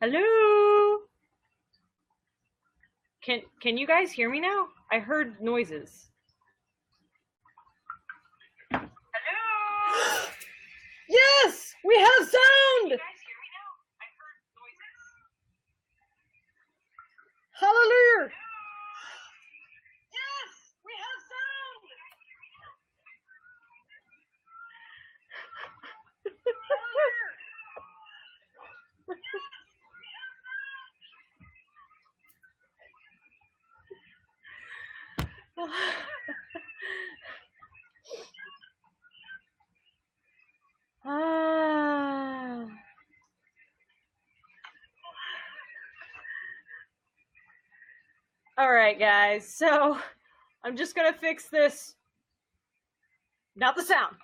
Hello? Can you guys hear me now? I heard noises. Hello? Yes! We have sound! Can you guys hear me now? I heard noises. Hallelujah! Yes! We have sound! All right, guys. So I'm just gonna fix this. Not the sound.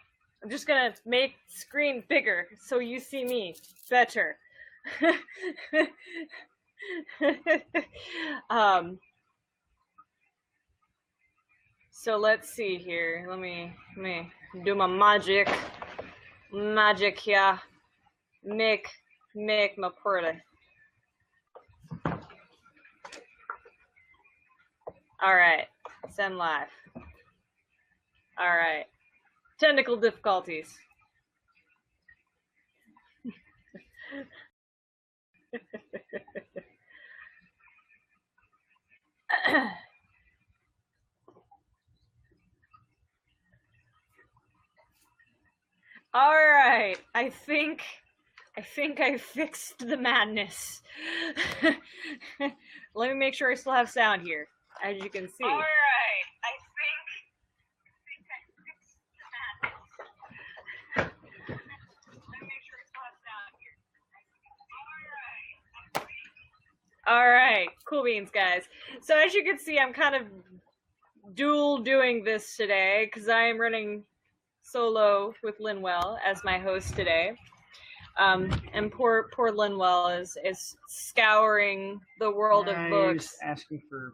I'm just gonna make the screen bigger so you see me better. So let's see here. Let me do my magic here. Make my pretty. All right, send live. All right, technical difficulties. All right, I think I fixed the madness. Let me make sure I still have sound here, as you can see. All right, I think I fixed the madness. Let me make sure I still have sound here. All right, cool beans, guys. So as you can see, I'm kind of dual doing this today because I am running solo with Linwell as my host today. And poor Linwell is scouring the world of books. He's asking for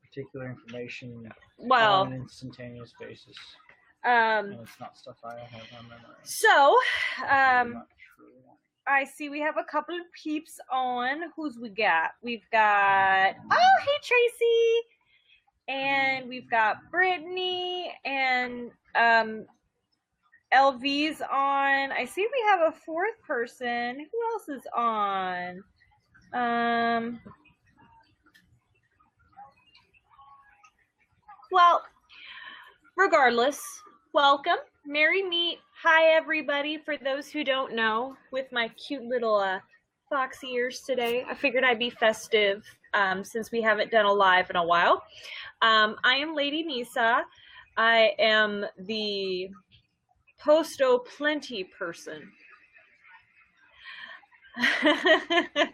particular information on an instantaneous basis. And it's not stuff I have on memory. So, I see we have a couple of peeps on. Who's we got? We've got, oh, hey, Tracy. And we've got Brittany and LV's on. I see we have a fourth person. Who else is on? Well, regardless, welcome. Merry meet. Hi, everybody. For those who don't know, with my cute little fox ears today, I figured I'd be festive since we haven't done a live in a while. I am Lady Misa. I am the Posto Plenty person. I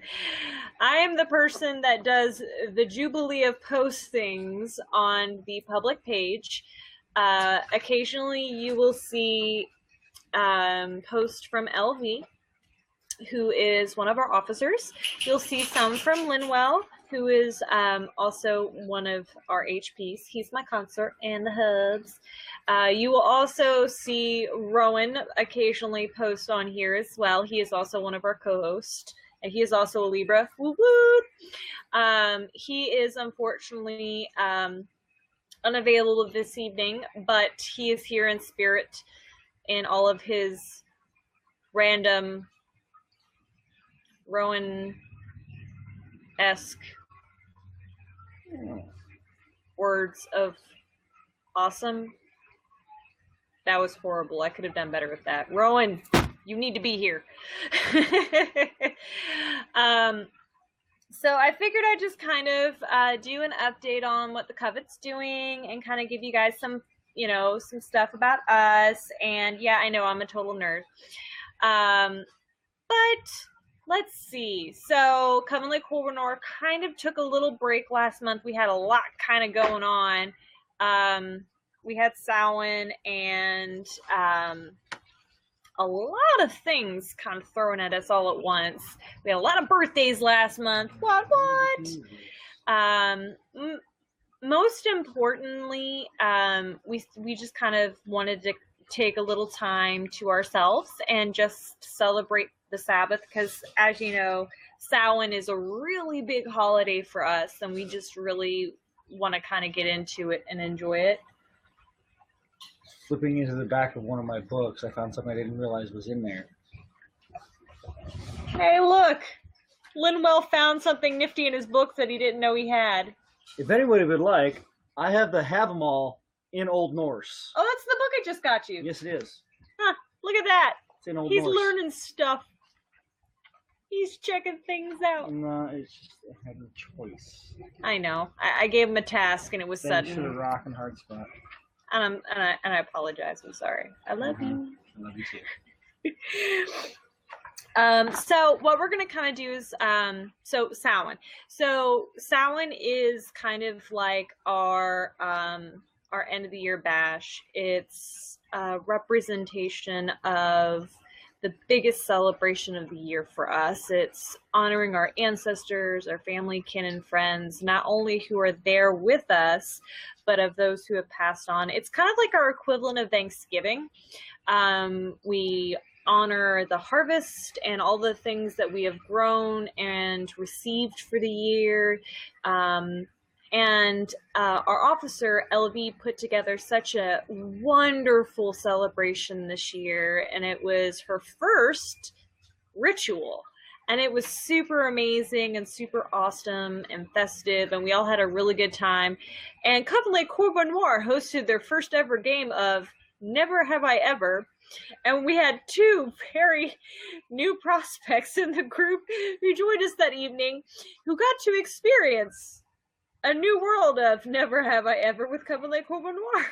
am the person that does the Jubilee of postings on the public page. Occasionally you will see posts from LV, who is one of our officers. You'll see some from Linwell, who is also one of our HPs. He's my consort and the hubs. You will also see Rowan occasionally post on here as well. He is also one of our co-hosts, and he is also a Libra. Woo woo! He is unfortunately unavailable this evening, but he is here in spirit in all of his random Rowan-esque words of awesome. That was horrible. I could have done better with that. Rowan, you need to be here. So I figured I'd just kind of do an update on what the Covet's doing and kind of give you guys some, some stuff about us. And yeah, I know I'm a total nerd. But let's see. So Coven Le Corbeau kind of took a little break last month. We had a lot kind of going on. We had Samhain and a lot of things kind of thrown at us all at once. We had a lot of birthdays last month. What? Most importantly, we just kind of wanted to take a little time to ourselves and just celebrate the Sabbath, because as you know, Samhain is a really big holiday for us, and we just really want to kind of get into it and enjoy it. Flipping into the back of one of my books, I found something I didn't realize was in there. Hey, look! Linwell found something nifty in his book that he didn't know he had. If anybody would like, I have the Have 'em All in Old Norse. Oh, that's the book I just got you. Yes, it is. Huh, look at that. It's in Old He's Norse. learning stuff. He's checking things out. No, it's just I had a choice. I know. I gave him a task, and it was Thanks for the sudden. rock and hard spot. And I apologize. I'm sorry. I love you. I love you too. So what we're going to kind of do is, so Samhain. So Samhain is kind of like our end of the year bash. It's a representation of the biggest celebration of the year for us. It's honoring our ancestors, our family, kin, and friends, not only who are there with us, but of those who have passed on. It's kind of like our equivalent of Thanksgiving. We honor the harvest and all the things that we have grown and received for the year. And our officer, LV, put together such a wonderful celebration this year, and it was her first ritual. And it was super amazing and super awesome and festive, and we all had a really good time. And Coven Le Corbeau Noir hosted their first ever game of Never Have I Ever. And we had two very new prospects in the group who joined us that evening who got to experience a new world of Never Have I Ever with Coven Le Corbeau Noir.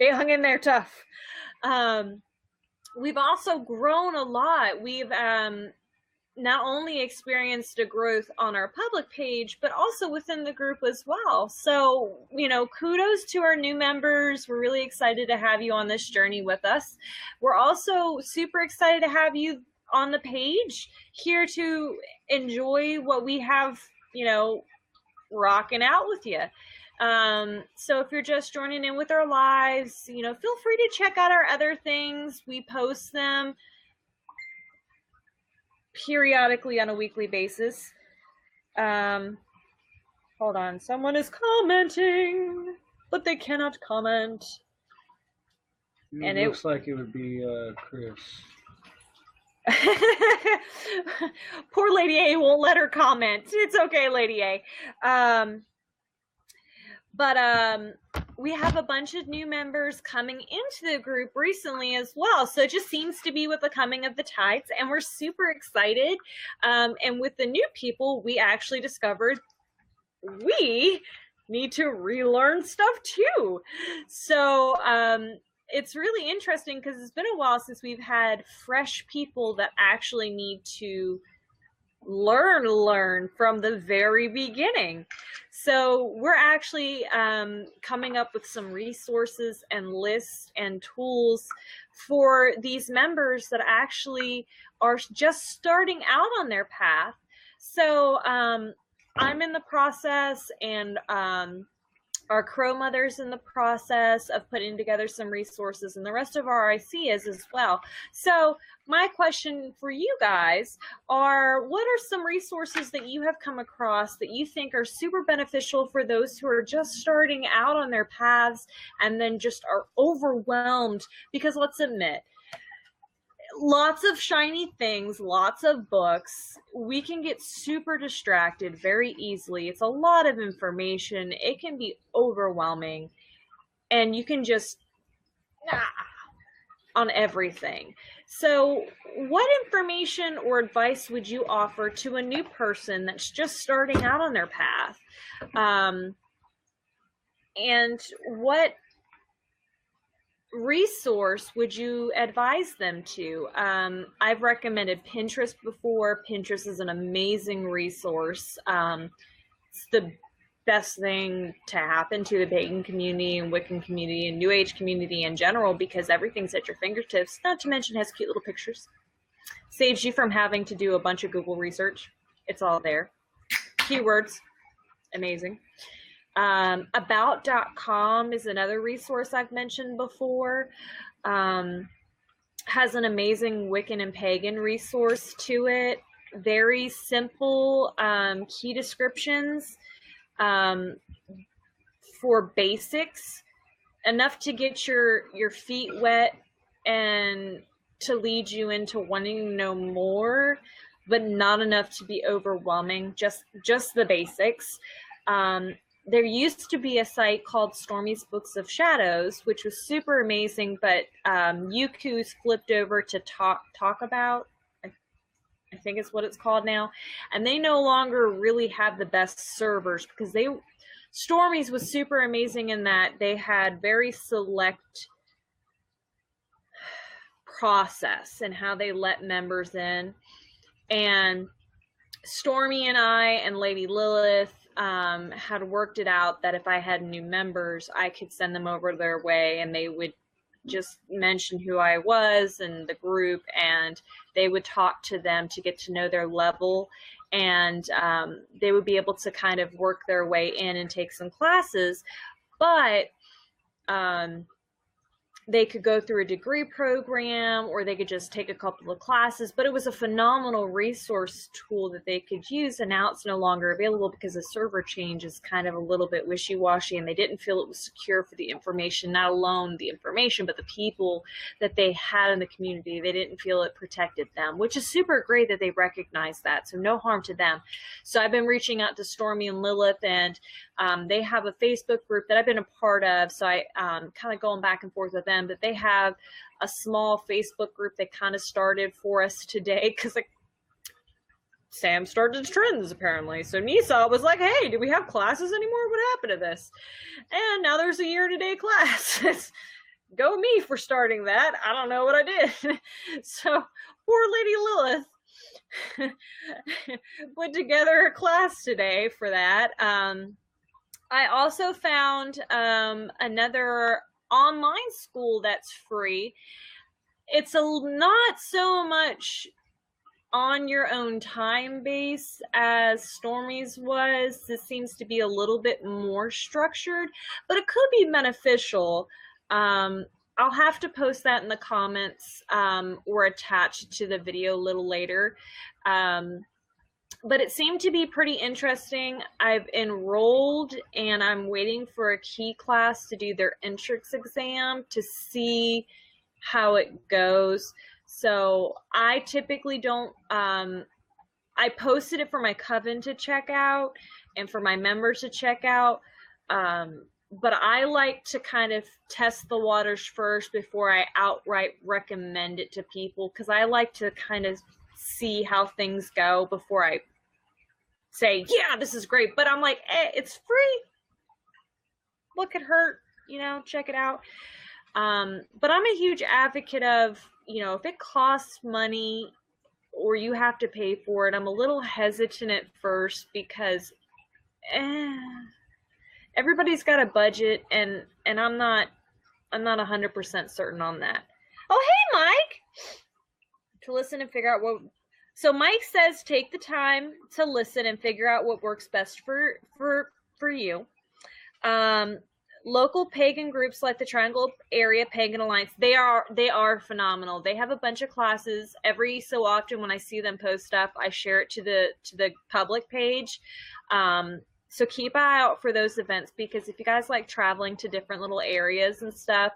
They hung in there tough. We've also grown a lot. We've not only experienced a growth on our public page, but also within the group as well. So, kudos to our new members. We're really excited to have you on this journey with us. We're also super excited to have you on the page here to enjoy what we have, rocking out with you. So if you're just joining in with our lives, feel free to check out our other things. We post them periodically on a weekly basis. Hold on, someone is commenting, but they cannot comment. It looks like it would be Chris. Poor Lady A won't let her comment. It's okay, Lady A. But we have a bunch of new members coming into the group recently as well. So it just seems to be with the coming of the tides, and we're super excited. And with the new people, we actually discovered we need to relearn stuff too. So it's really interesting because it's been a while since we've had fresh people that actually need to learn from the very beginning. So we're actually coming up with some resources and lists and tools for these members that actually are just starting out on their path. So I'm in the process, and our Crow Mother's in the process of putting together some resources, and the rest of our IC is as well. So my question for you guys are, what are some resources that you have come across that you think are super beneficial for those who are just starting out on their paths and then just are overwhelmed? Because let's admit, lots of shiny things, lots of books. We can get super distracted very easily. It's a lot of information. It can be overwhelming, and you can just on everything. So what information or advice would you offer to a new person that's just starting out on their path? And what resource would you advise them to? I've recommended Pinterest before. Pinterest is an amazing resource. It's the best thing to happen to the pagan community and Wiccan community and New Age community in general, because everything's at your fingertips, not to mention it has cute little pictures. Saves you from having to do a bunch of Google research. It's all there. Keywords, amazing. About.com is another resource I've mentioned before. Has an amazing Wiccan and pagan resource to it. very simple key descriptions for basics, enough to get your feet wet and to lead you into wanting to know more, but not enough to be overwhelming. Just the basics. There used to be a site called Stormy's Books of Shadows, which was super amazing, but Yuku's flipped over to talk about. I think it's what it's called now, and they no longer really have the best servers, because Stormy's was super amazing in that they had very select process and how they let members in. And Stormy and I and Lady Lilith had worked it out that if I had new members, I could send them over their way, and they would just mention who I was and the group, and they would talk to them to get to know their level, and they would be able to kind of work their way in and take some classes. But they could go through a degree program, or they could just take a couple of classes. But it was a phenomenal resource tool that they could use, and now it's no longer available because the server change is kind of a little bit wishy-washy, and they didn't feel it was secure for the information, not alone the information, but the people that they had in the community. They didn't feel it protected them, which is super great that they recognize that, so no harm to them. So I've been reaching out to Stormy and Lilith, and they have a Facebook group that I've been a part of, so I kind of going back and forth with them. But they have a small Facebook group they kind of started for us today, because like Sam started trends apparently. So Nisa was like, hey, do we have classes anymore? What happened to this? And now there's a year-to-day class. Go me for starting that. I don't know what I did. So poor Lady Lilith put together a class today for that. I also found another online school that's free. It's not so much on your own time base as Stormy's was. This seems to be a little bit more structured, but it could be beneficial. I'll have to post that in the comments or attach it to the video a little later. But it seemed to be pretty interesting. I've enrolled, and I'm waiting for a key class to do their entrance exam to see how it goes. So I typically don't, I posted it for my coven to check out and for my members to check out. But I like to kind of test the waters first before I outright recommend it to people, because I like to kind of see how things go before I say, yeah, this is great. But I'm like, it's free. What could hurt? You know, check it out. But I'm a huge advocate of, you know, if it costs money or you have to pay for it, I'm a little hesitant at first, because everybody's got a budget, and I'm not 100% certain on that. Oh, hey, Mike! To listen and figure out what... So Mike says take the time to listen and figure out what works best for you. Local pagan groups like the Triangle Area Pagan Alliance, they are phenomenal. They have a bunch of classes. Every so often when I see them post stuff, I share it to the public page. So keep an eye out for those events, because if you guys like traveling to different little areas and stuff,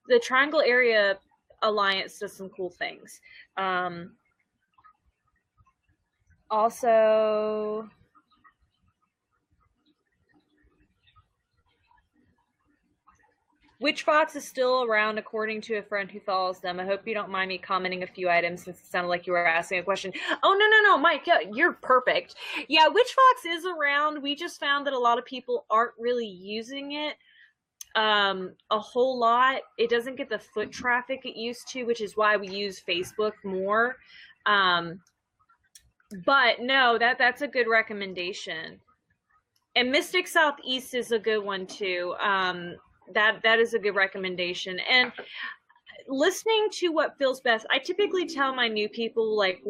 the Triangle Area Alliance does some cool things. Also, Witch Fox is still around, according to a friend who follows them. I hope you don't mind me commenting a few items, since it sounded like you were asking a question. Oh, no, Mike, yeah, you're perfect. Yeah, Witch Fox is around. We just found that a lot of people aren't really using it a whole lot. It doesn't get the foot traffic it used to, which is why we use Facebook more. But no, that's a good recommendation. And Mystic Southeast is a good one too. That is a good recommendation. And listening to what feels best. I typically tell my new people, like,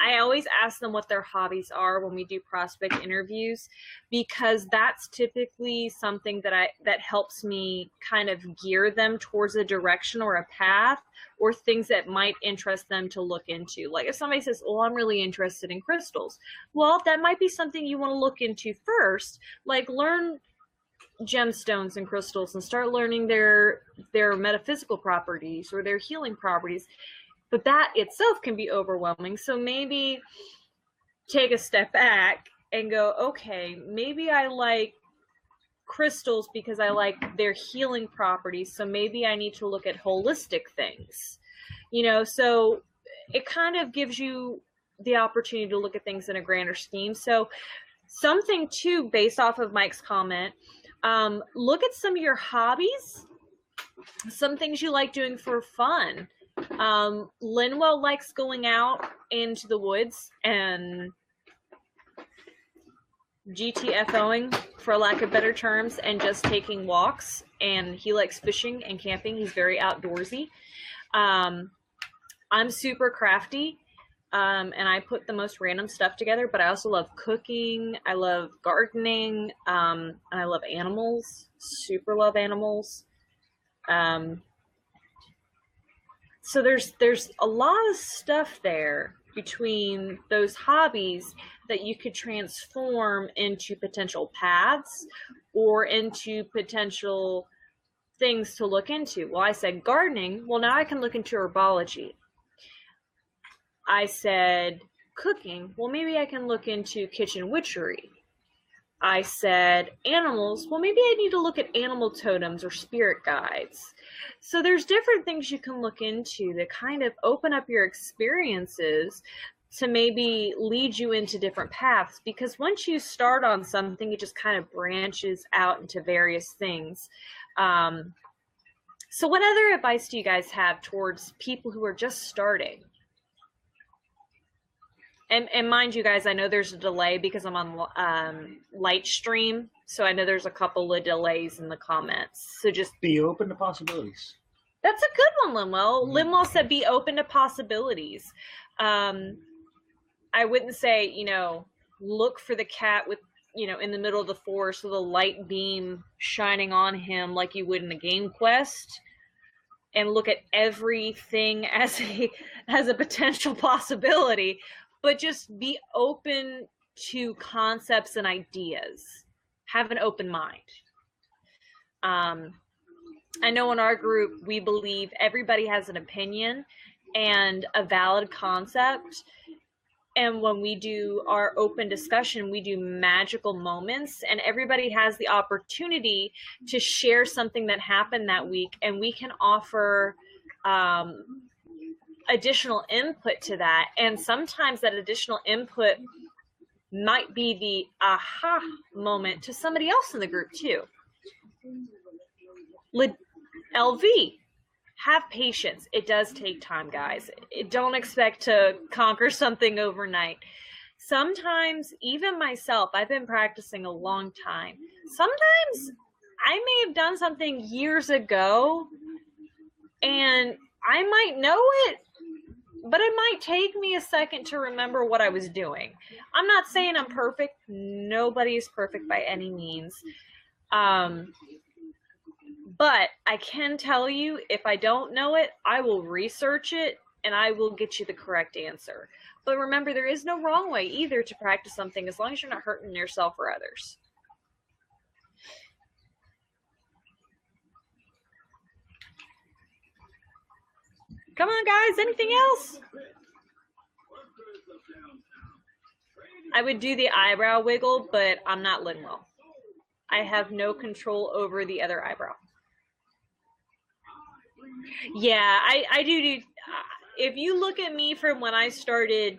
I always ask them what their hobbies are when we do prospect interviews, because that's typically something that helps me kind of gear them towards a direction or a path or things that might interest them to look into. Like if somebody says, oh, I'm really interested in crystals, well, that might be something you want to look into first. Like learn gemstones and crystals and start learning their metaphysical properties or their healing properties, but that itself can be overwhelming. So maybe take a step back and go, okay, maybe I like crystals because I like their healing properties, so maybe I need to look at holistic things, so it kind of gives you the opportunity to look at things in a grander scheme. So something too, based off of Mike's comment, look at some of your hobbies, some things you like doing for fun. Linwell likes going out into the woods and GTFOing, for lack of better terms, and just taking walks. And he likes fishing and camping. He's very outdoorsy. I'm super crafty. And I put the most random stuff together, but I also love cooking. I love gardening. And I love animals. Super love animals. So there's a lot of stuff there between those hobbies that you could transform into potential paths or into potential things to look into. Well, I said gardening. Well, now I can look into herbology. I said cooking. Well, maybe I can look into kitchen witchery. I said animals. Well, maybe I need to look at animal totems or spirit guides. So there's different things you can look into that kind of open up your experiences to maybe lead you into different paths, because once you start on something, it just kind of branches out into various things. So what other advice do you guys have towards people who are just starting? And mind you guys, I know there's a delay because I'm on light stream, so I know there's a couple of delays in the comments. So just be open to possibilities. That's a good one, Linwell. Linwell said be open to possibilities. I wouldn't say, look for the cat with, in the middle of the forest with a light beam shining on him like you would in a game quest, and look at everything as a potential possibility. But just be open to concepts and ideas. Have an open mind. I know in our group, we believe everybody has an opinion and a valid concept. And when we do our open discussion, we do magical moments, and everybody has the opportunity to share something that happened that week, and we can offer additional input to that. And sometimes that additional input might be the aha moment to somebody else in the group too. LV, have patience. It does take time, guys. Don't expect to conquer something overnight. Sometimes, even myself, I've been practicing a long time. Sometimes I may have done something years ago and I might know it, but it might take me a second to remember what I was doing. I'm not saying I'm perfect. Nobody is perfect by any means. But I can tell you, if I don't know it, I will research it and I will get you the correct answer. But remember, there is no wrong way either to practice something, as long as you're not hurting yourself or others. Come on, guys. Anything else? I would do the eyebrow wiggle, but I'm not Linwell. I have no control over the other eyebrow. Yeah, I do. If you look at me from when I started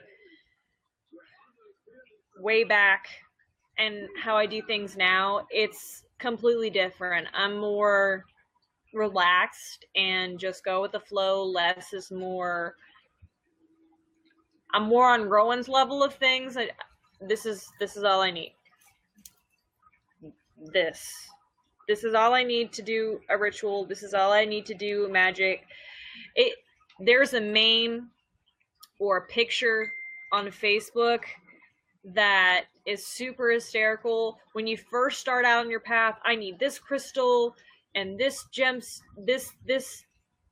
way back and how I do things now, it's completely different. I'm more relaxed and just go with the flow. Less is more. I'm more on Rowan's level of things. This is all I need. This is all I need to do a ritual. This is all I need to do magic. There's a meme or a picture on Facebook that is super hysterical. When you first start out on your path, I need this crystal and this gems, this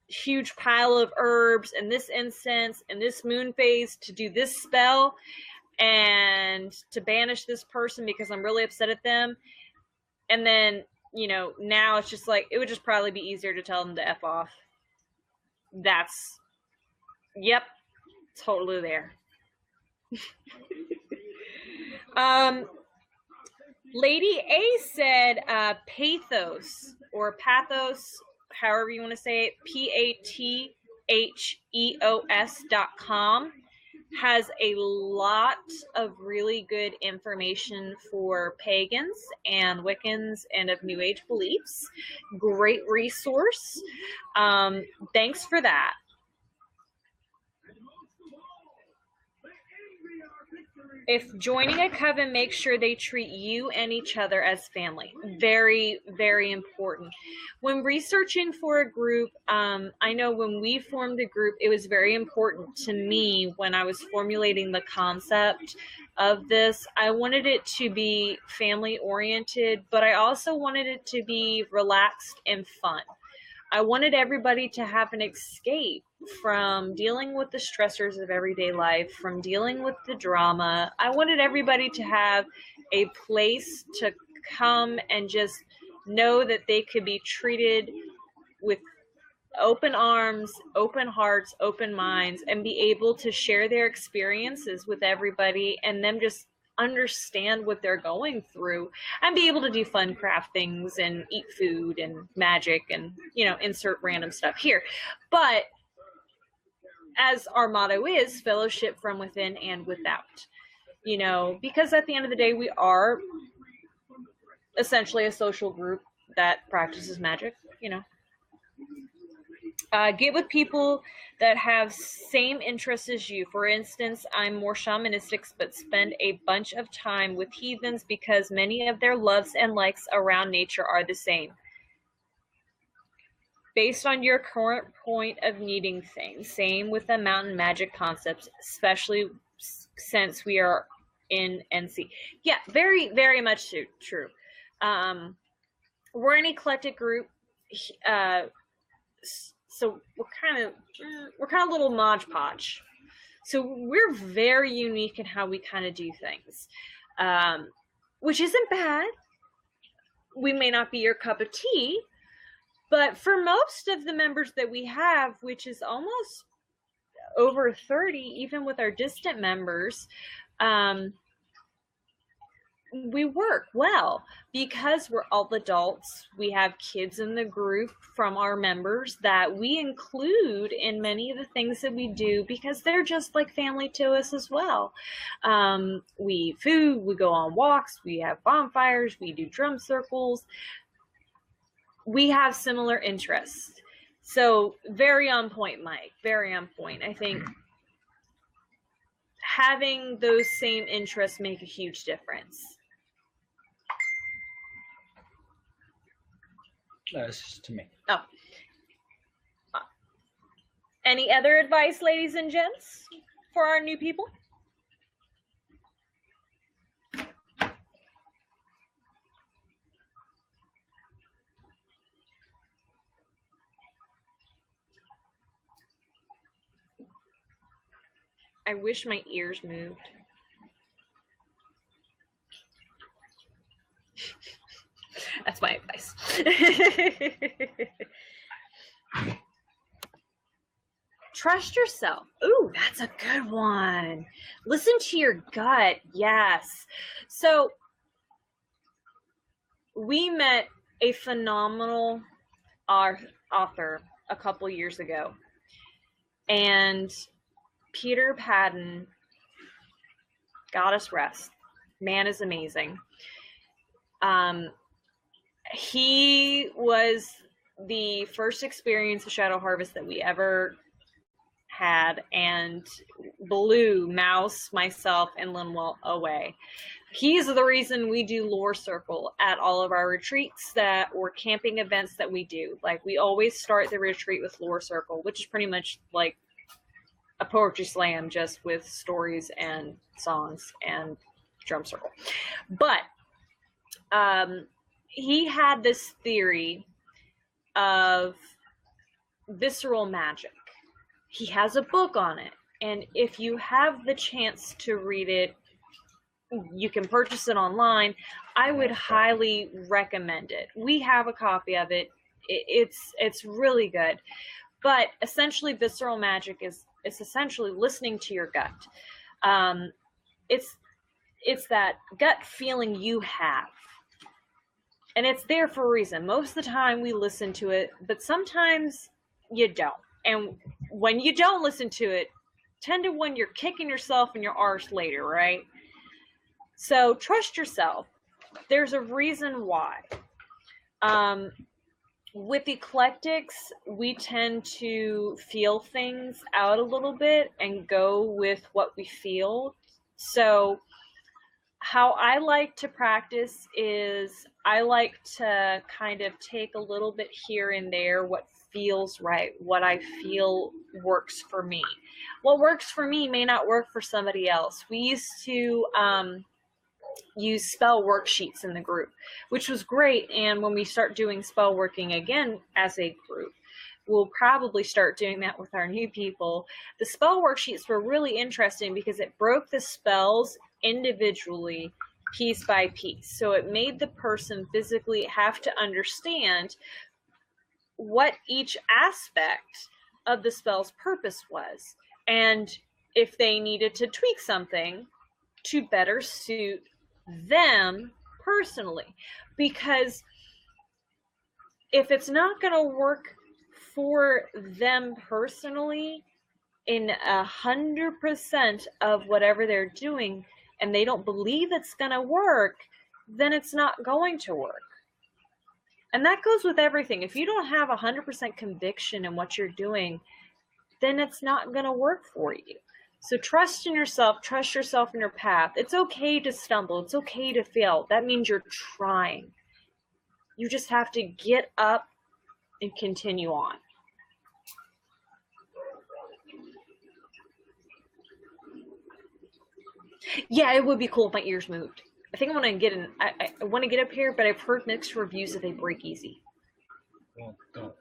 huge pile of herbs and this incense and this moon phase to do this spell and to banish this person because I'm really upset at them. And then, you know, now it's just like, it would just probably be easier to tell them to F off. That's, yep, totally there. Lady A said pathos or pathos, however you want to say it, PATHEOS.com has a lot of really good information for pagans and Wiccans and of New Age beliefs. Great resource. Thanks for that. If joining a coven, make sure they treat you and each other as family. Very, very important. When researching for a group, I know when we formed the group, it was very important to me when I was formulating the concept of this. I wanted it to be family oriented, but I also wanted it to be relaxed and fun. I wanted everybody to have an escape from dealing with the stressors of everyday life, from dealing with the drama. I wanted everybody to have a place to come and just know that they could be treated with open arms, open hearts, open minds, and be able to share their experiences with everybody and them just understand what they're going through and be able to do fun craft things and eat food and magic and, you know, insert random stuff here. But as our motto is, fellowship from within and without, you know, because at the end of the day, we are essentially a social group that practices magic, you know. Get with people that have same interests as you. For instance, I'm more shamanistic, but spend a bunch of time with heathens because many of their loves and likes around nature are the same. Based on your current point of needing things. Same with the mountain magic concepts, especially since we are in NC. Yeah, very, very much true. We're an eclectic group. So we're kind of a little Mod Podge. So we're very unique in how we kind of do things, which isn't bad. We may not be your cup of tea, but for most of the members that we have, which is almost over 30, even with our distant members, we work well because we're all adults. We have kids in the group from our members that we include in many of the things that we do because they're just like family to us as well. We eat food, we go on walks, we have bonfires, we do drum circles. We have similar interests. So very on point, Mike, very on point. I think having those same interests make a huge difference. No, it's just to me. Oh. Any other advice, ladies and gents, for our new people? I wish my ears moved. That's my advice. Trust yourself. Ooh, that's a good one. Listen to your gut. Yes. So we met a phenomenal author a couple years ago, and Peter Padden, goddess rest, man is amazing. He was the first experience of Shadow Harvest that we ever had, and blew Mouse, myself, and Linwell away. He's the reason we do lore circle at all of our retreats or camping events that we do. Like, we always start the retreat with lore circle, which is pretty much like a poetry slam, just with stories and songs and drum circle. But he had this theory of visceral magic. He has a book on it, and if you have the chance to read it, you can purchase it online. I would highly recommend it. We have a copy of it. It's really good. But essentially, visceral magic is essentially listening to your gut. It's that gut feeling you have. And it's there for a reason. Most of the time we listen to it, but sometimes you don't. And when you don't listen to it, tend to when you're kicking yourself in your arse later, right? So trust yourself. There's a reason why. With eclectics, we tend to feel things out a little bit and go with what we feel. So how I like to practice is I like to kind of take a little bit here and there what feels right, what I feel works for me. What works for me may not work for somebody else. We used to use spell worksheets in the group, which was great. And when we start doing spell working again as a group, we'll probably start doing that with our new people. The spell worksheets were really interesting because it broke the spells individually, piece by piece. So it made the person physically have to understand what each aspect of the spell's purpose was, and if they needed to tweak something to better suit them personally. Because if it's not going to work for them personally in 100% of whatever they're doing, and they don't believe it's going to work, then it's not going to work. And that goes with everything. If you don't have 100% conviction in what you're doing, then it's not going to work for you. So trust in yourself, trust yourself in your path. It's okay to stumble. It's okay to fail. That means you're trying. You just have to get up and continue on. Yeah, it would be cool if my ears moved. I think I want to get I want to get up here, but I've heard mixed reviews that they break easy. Well, don't.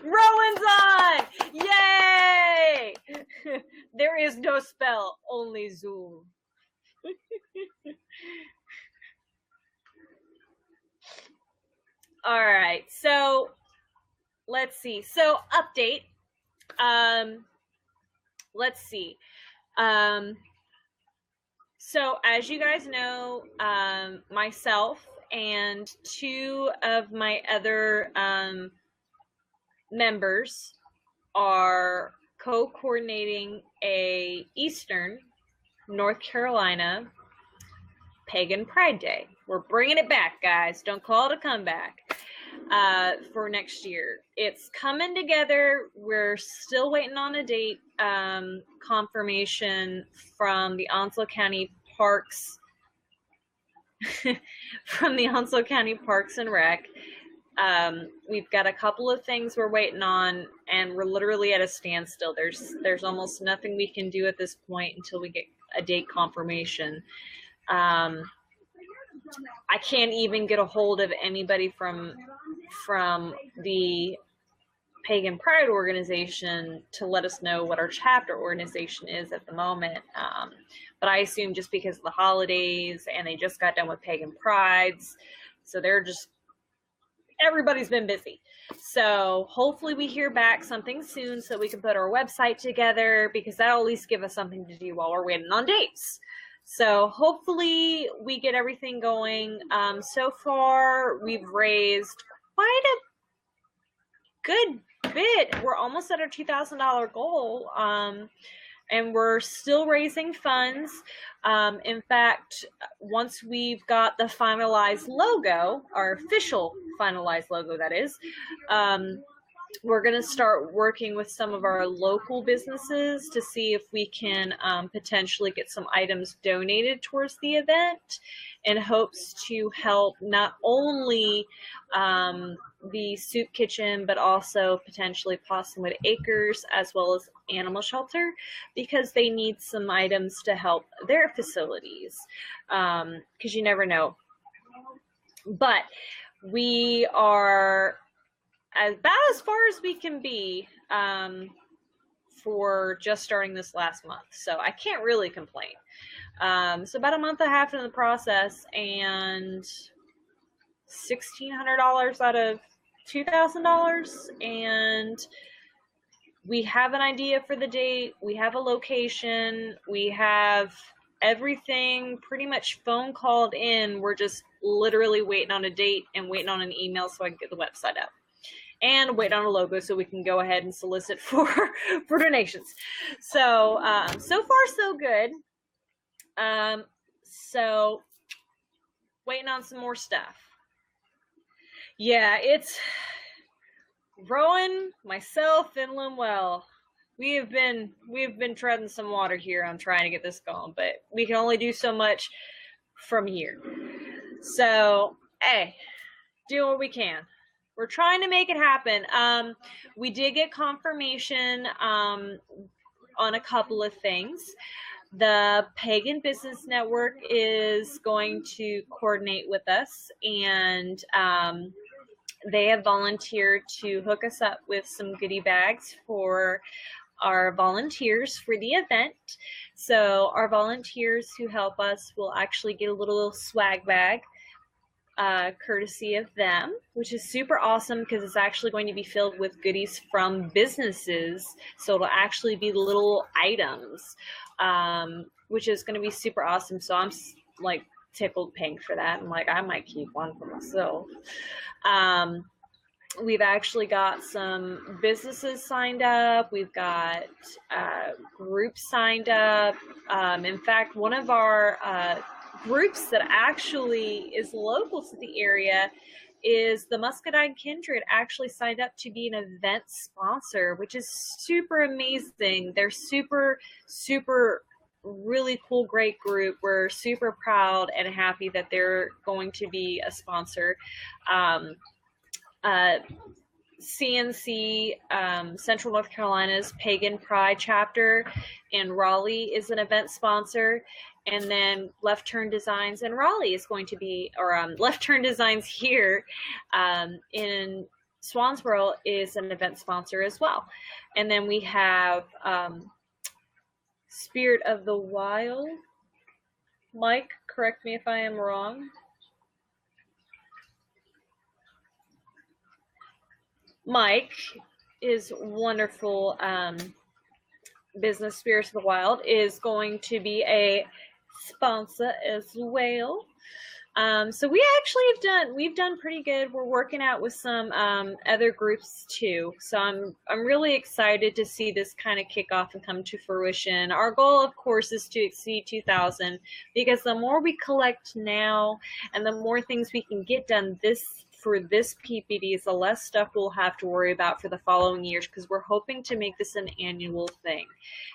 Rowan's on! Yay! There is no spell, only Zoom. All right, so let's see. So update. Let's see. So as you guys know, myself and two of my other members are co-coordinating a Eastern North Carolina Pagan Pride Day. We're bringing it back, guys. Don't call it a comeback. For next year. It's coming together. We're still waiting on a date confirmation from the Onslow County Parks from the Onslow County Parks and Rec. We've got a couple of things we're waiting on, and we're literally at a standstill. There's almost nothing we can do at this point until we get a date confirmation. I can't even get a hold of anybody from the Pagan Pride organization to let us know what our chapter organization is at the moment. But I assume just because of the holidays and they just got done with Pagan Prides, so everybody's been busy. So hopefully we hear back something soon so we can put our website together, because that'll at least give us something to do while we're waiting on dates. So hopefully we get everything going. So far we've raised quite a good bit. We're almost at our $2,000 goal. And we're still raising funds. In fact, once we've got the finalized logo, our official finalized logo, that is, we're going to start working with some of our local businesses to see if we can potentially get some items donated towards the event, in hopes to help not only the soup kitchen, but also potentially Possumwood Acres, as well as Animal Shelter, because they need some items to help their facilities, because you never know. But we are about as far as we can be for just starting this last month, so I can't really complain. So about a month and a half into the process, and $1,600 out of $2,000, and we have an idea for the date, we have a location, we have everything pretty much phone called in. We're just literally waiting on a date and waiting on an email so I can get the website up, and wait on a logo so we can go ahead and solicit for donations. So so far so good. So waiting on some more stuff. Yeah, it's Rowan, myself, and Linwell. We've been treading some water here on trying to get this going, but we can only do so much from here. So, hey, do what we can. We're trying to make it happen. We did get confirmation on a couple of things. The Pagan Business Network is going to coordinate with us, and they have volunteered to hook us up with some goodie bags for our volunteers for the event. So our volunteers who help us will actually get a little swag bag courtesy of them, which is super awesome because it's actually going to be filled with goodies from businesses. So it'll actually be little items, which is going to be super awesome. So I'm like tickled pink for that. I'm like, I might keep one for myself. We've actually got some businesses signed up. We've got groups signed up. In fact, one of our groups that actually is local to the area is the Muscadine Kindred, actually signed up to be an event sponsor, which is super amazing. They're super, super really cool, great group. We're super proud and happy that they're going to be a sponsor. CNC, Central North Carolina's Pagan Pride chapter in Raleigh is an event sponsor. And then Left Turn Designs in Raleigh is going to be, or Left Turn Designs here in Swansboro is an event sponsor as well. And then we have Spirit of the Wild. Mike, correct me if I am wrong. Mike is wonderful. Business Spirits of the Wild is going to be a sponsor as well. So we've done pretty good. We're working out with some other groups too. So I'm really excited to see this kind of kick off and come to fruition. Our goal, of course, is to exceed 2,000, because the more we collect now and the more things we can get done for this PPD, the less stuff we'll have to worry about for the following years, because we're hoping to make this an annual thing.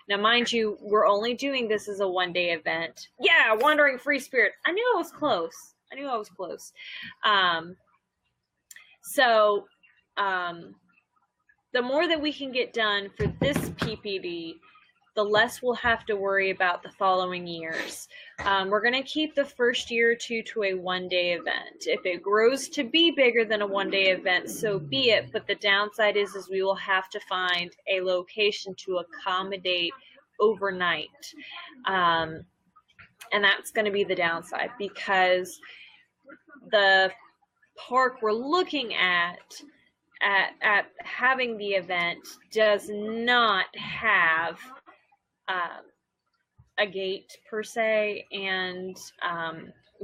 Now, mind you, we're only doing this as a one-day event. Yeah, Wandering Free Spirit. I knew I was close. The more that we can get done for this PPD, the less we'll have to worry about the following years. We're going to keep the first year or two to a one-day event. If it grows to be bigger than a one-day event, so be it. But the downside is we will have to find a location to accommodate overnight. And that's going to be the downside, because the park we're looking at having the event does not have a gate per se, and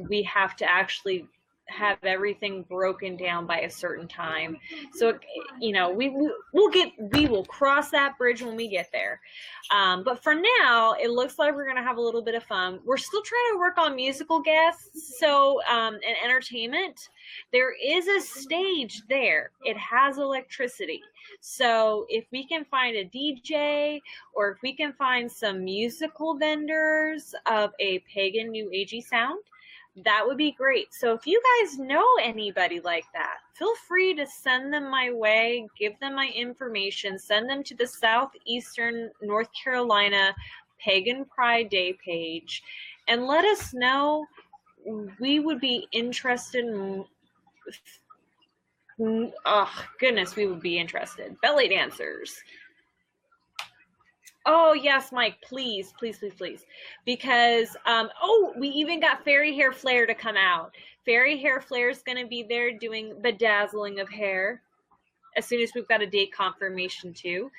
we have to actually have everything broken down by a certain time. So, you know, we will cross that bridge when we get there. But for now, it looks like we're gonna have a little bit of fun. We're still trying to work on musical guests, so and entertainment. There is a stage there. It has electricity. So if we can find a DJ, or if we can find some musical vendors of a pagan new agey sound, that would be great. So if you guys know anybody like that, feel free to send them my way, give them my information, send them to the Southeastern North Carolina Pagan Pride Day page, and let us know. We would be interested in, oh goodness, we would be interested. Belly dancers. Oh yes, Mike, please, please, please, please. Because we even got Fairy Hair Flare to come out. Fairy Hair Flare is going to be there doing bedazzling of hair as soon as we've got a date confirmation too.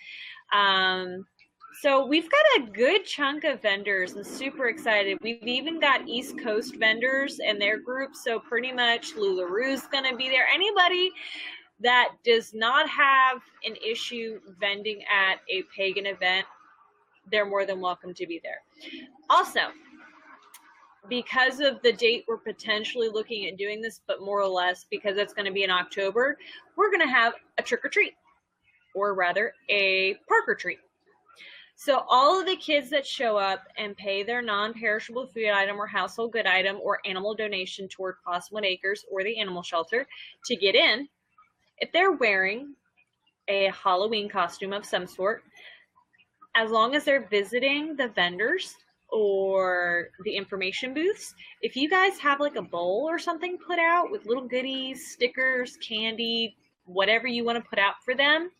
So we've got a good chunk of vendors. I'm super excited. We've even got East Coast vendors and their groups. So pretty much LuLaRoo's going to be there. Anybody that does not have an issue vending at a pagan event, they're more than welcome to be there. Also, because of the date we're potentially looking at doing this, but more or less because it's going to be in October, we're going to have a trick-or-treat, or rather a park-or-treat. So all of the kids that show up and pay their non-perishable food item or household good item or animal donation toward Cosmowood Acres or the animal shelter to get in, if they're wearing a Halloween costume of some sort, as long as they're visiting the vendors or the information booths, if you guys have like a bowl or something put out with little goodies, stickers, candy, whatever you want to put out for them,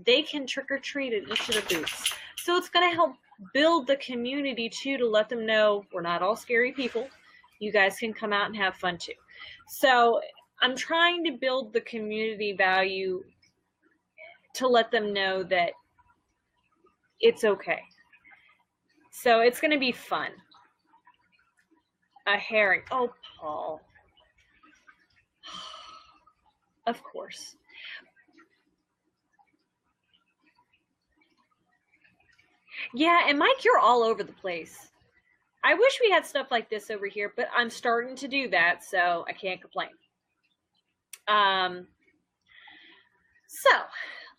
they can trick or treat at each of the booths. So it's going to help build the community too, to let them know we're not all scary people. You guys can come out and have fun too. So I'm trying to build the community value to let them know that it's okay. So it's going to be fun. A herring. Oh, Paul. Of course. Yeah, and Mike, you're all over the place. I wish we had stuff like this over here, but I'm starting to do that, so I can't complain. So,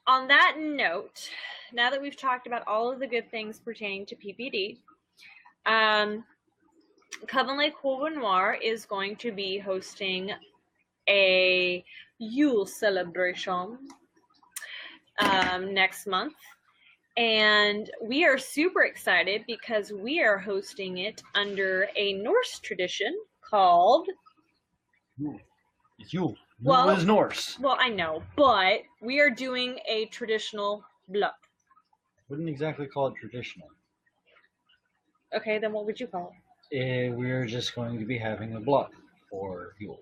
on that note, now that we've talked about all of the good things pertaining to PPD, Coven Le Corbeau Noir is going to be hosting a Yule celebration next month. And we are super excited because we are hosting it under a Norse tradition called Yule. It's Yule. Well, Yule is Norse. Well, I know, but we are doing a traditional bluff. Wouldn't exactly call it traditional. Okay, then what would you call it? We're just going to be having a bluff for Yule.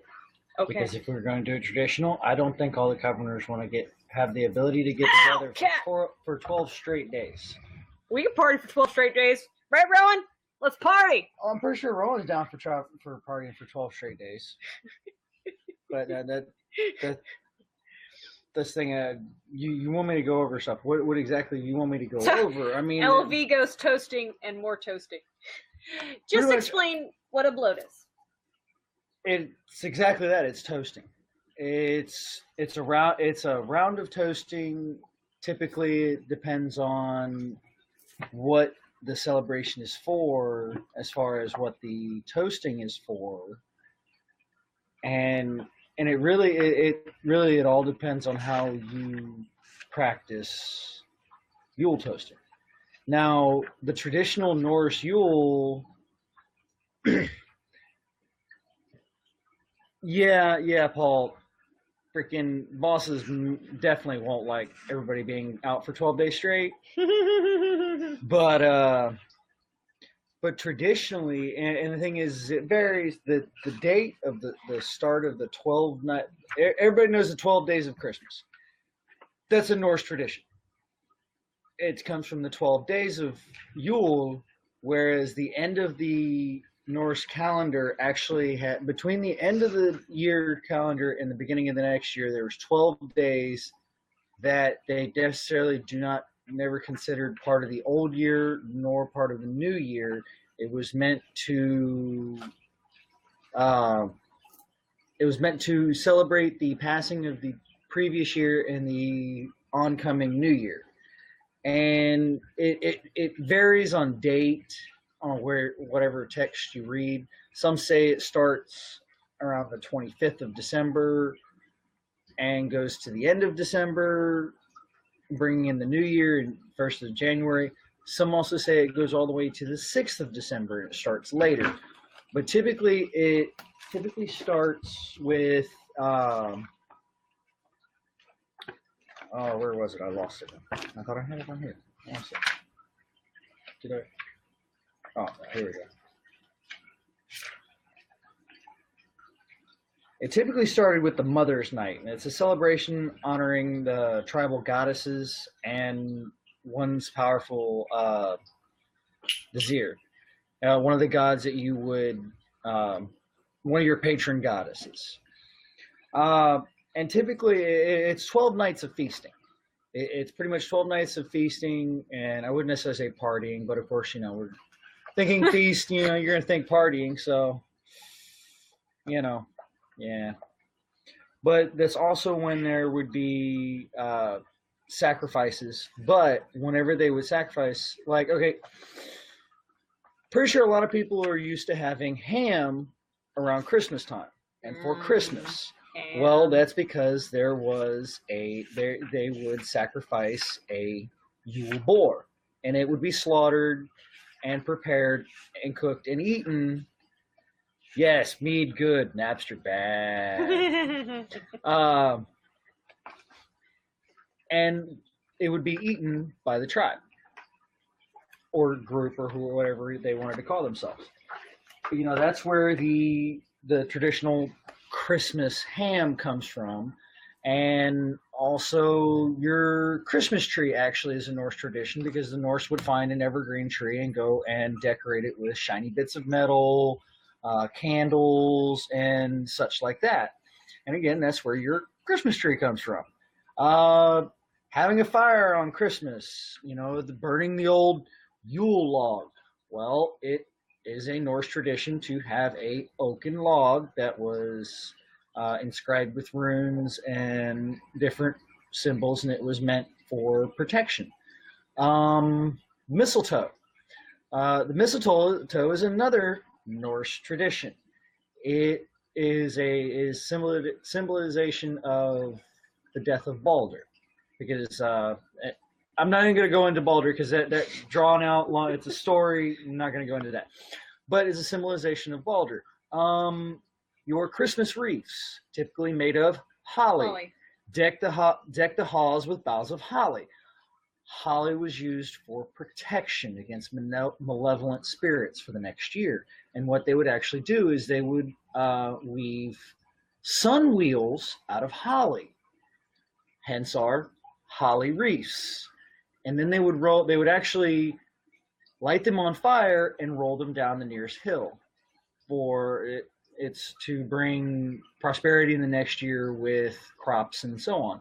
Okay. Because if we're going to do it traditional, I don't think all the Covenanters want to have the ability to get together for 12 straight days. We can party for 12 straight days. Right, Rowan? Let's party! Oh, I'm pretty sure Rowan's down for partying for 12 straight days. But this thing, you want me to go over stuff. What exactly do you want me to go over? I mean, LV goes toasting and more toasting. Just explain what a bloat is. It's exactly that. It's toasting. It's a round of toasting. Typically, it depends on what the celebration is for, as far as what the toasting is for, and it really all depends on how you practice Yule toasting. Now, the traditional Norse Yule. Yeah, Paul. Freaking bosses definitely won't like everybody being out for 12 days straight. But traditionally, and the thing is, it varies. The date of the start of the 12 night. Everybody knows the 12 days of Christmas. That's a Norse tradition. It comes from the 12 days of Yule, whereas the end of the Norse calendar actually had, between the end of the year calendar and the beginning of the next year, there was 12 days that they necessarily never considered part of the old year nor part of the new year. It was meant to celebrate the passing of the previous year and the oncoming new year. And it varies on date, on whatever text you read. Some say it starts around the 25th of December and goes to the end of December, bringing in the new year and 1st of January. Some also say it goes all the way to the 6th of December and it starts later. But typically it starts with where was it? I lost it. I thought I had it on here. I lost it. Did I? Oh, here we go. It typically started with the Mother's Night, and it's a celebration honoring the tribal goddesses and one's powerful Vizier, one of the gods that you would, one of your patron goddesses. And typically it's 12 nights of feasting. It's pretty much 12 nights of feasting, and I wouldn't necessarily say partying, but of course, we're thinking feast, you're going to think partying, so, yeah. But that's also when there would be sacrifices. But whenever they would sacrifice, pretty sure a lot of people are used to having ham around Christmas time and for Christmas. Well, that's because they would sacrifice a Yule boar, and it would be slaughtered and prepared and cooked and eaten. Yes, mead good, Napster bad. And it would be eaten by the tribe or group or whatever they wanted to call themselves. That's where the traditional Christmas ham comes from. And also your Christmas tree actually is a Norse tradition, because the Norse would find an evergreen tree and go and decorate it with shiny bits of metal, candles, and such like that. And again, that's where your Christmas tree comes from. Having a fire on Christmas, burning the old Yule log. Well, it is a Norse tradition to have a oaken log that was inscribed with runes and different symbols, and it was meant for protection. Mistletoe. The mistletoe is another Norse tradition. It is a symbolization of the death of Balder, because I'm not even going to go into Balder because that drawn out long. It's a story. I'm not going to go into that, but it's a symbolization of Balder. Your Christmas wreaths, typically made of holly. Deck the halls with boughs of holly. Holly was used for protection against malevolent spirits for the next year. And what they would actually do is they would weave sun wheels out of holly, hence our holly wreaths. And then they would actually light them on fire and roll them down the nearest hill. It's to bring prosperity in the next year with crops and so on.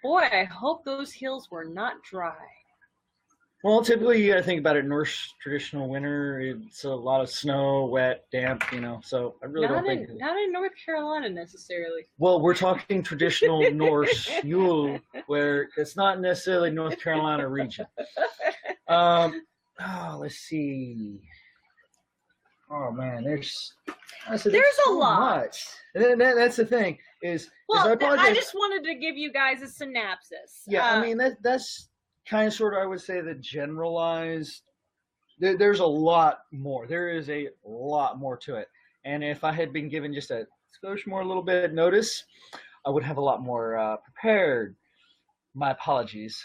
Boy, I hope those hills were not dry. Well, typically you got to think about it. Norse traditional winter, it's a lot of snow, wet, damp, so I really don't think... Not in North Carolina, necessarily. Well, we're talking traditional Norse Yule, where it's not necessarily North Carolina region. Let's see. Oh, man, there's a lot. Much. That's the thing. I just wanted to give you guys a synopsis. Yeah, that's kind of sort of, I would say, the generalized. There's a lot more. There is a lot more to it. And if I had been given just a little bit of notice, I would have a lot more prepared. My apologies.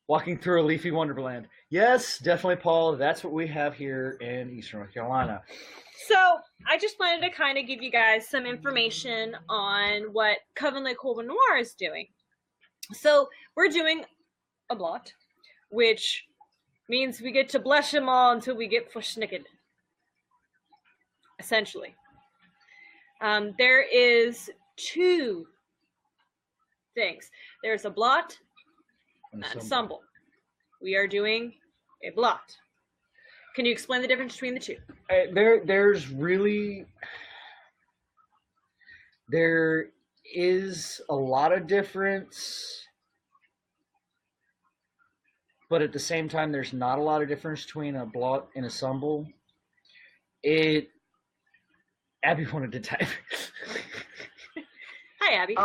Walking through a leafy wonderland. Yes, definitely, Paul. That's what we have here in Eastern North Carolina. So I just wanted to kind of give you guys some information on what Coven Le Corbeau Noir is doing. So we're doing a blot, which means we get to blush them all until we get forsnicked. essentially. There is 2 things. There's a blot and a ensemble. We are doing a blot. Can you explain the difference between the 2? There is a lot of difference, but at the same time, there's not a lot of difference between a blot and a ensemble. Abby wanted to type. Hi, Abby.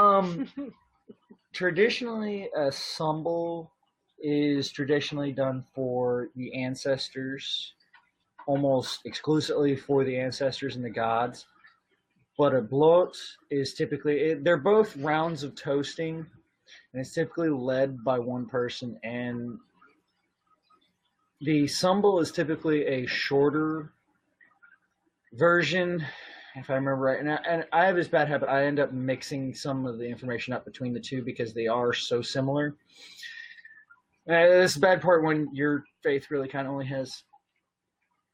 Traditionally, a ensemble is traditionally done for the ancestors, almost exclusively for the ancestors and the gods. But a blot is typically, they're both rounds of toasting, and it's typically led by one person. And the ensemble is typically a shorter version, if I remember right. And I have this bad habit. I end up mixing some of the information up between the 2 because they are so similar. This is the bad part when your faith really kind of only has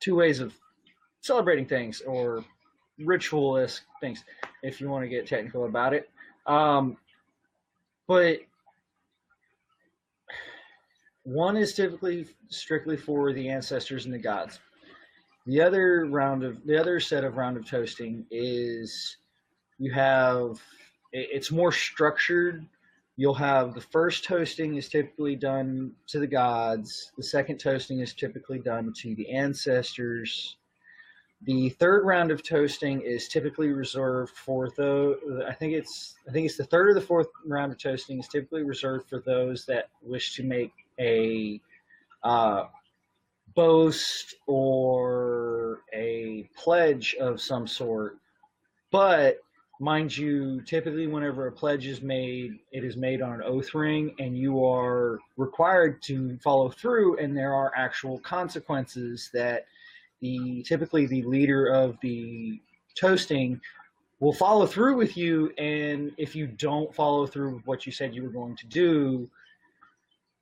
2 ways of celebrating things, or ritualist things, if you want to get technical about it. But one is typically strictly for the ancestors and the gods. The other set of round of toasting is it's more structured. You'll have the first toasting is typically done to the gods. The second toasting is typically done to the ancestors. The third round of toasting is typically reserved for I think it's the third or the fourth round of toasting is typically reserved for those that wish to make a boast or a pledge of some sort. But mind you, typically whenever a pledge is made, it is made on an oath ring, and you are required to follow through, and there are actual consequences that typically the leader of the toasting will follow through with you. And if you don't follow through with what you said you were going to do,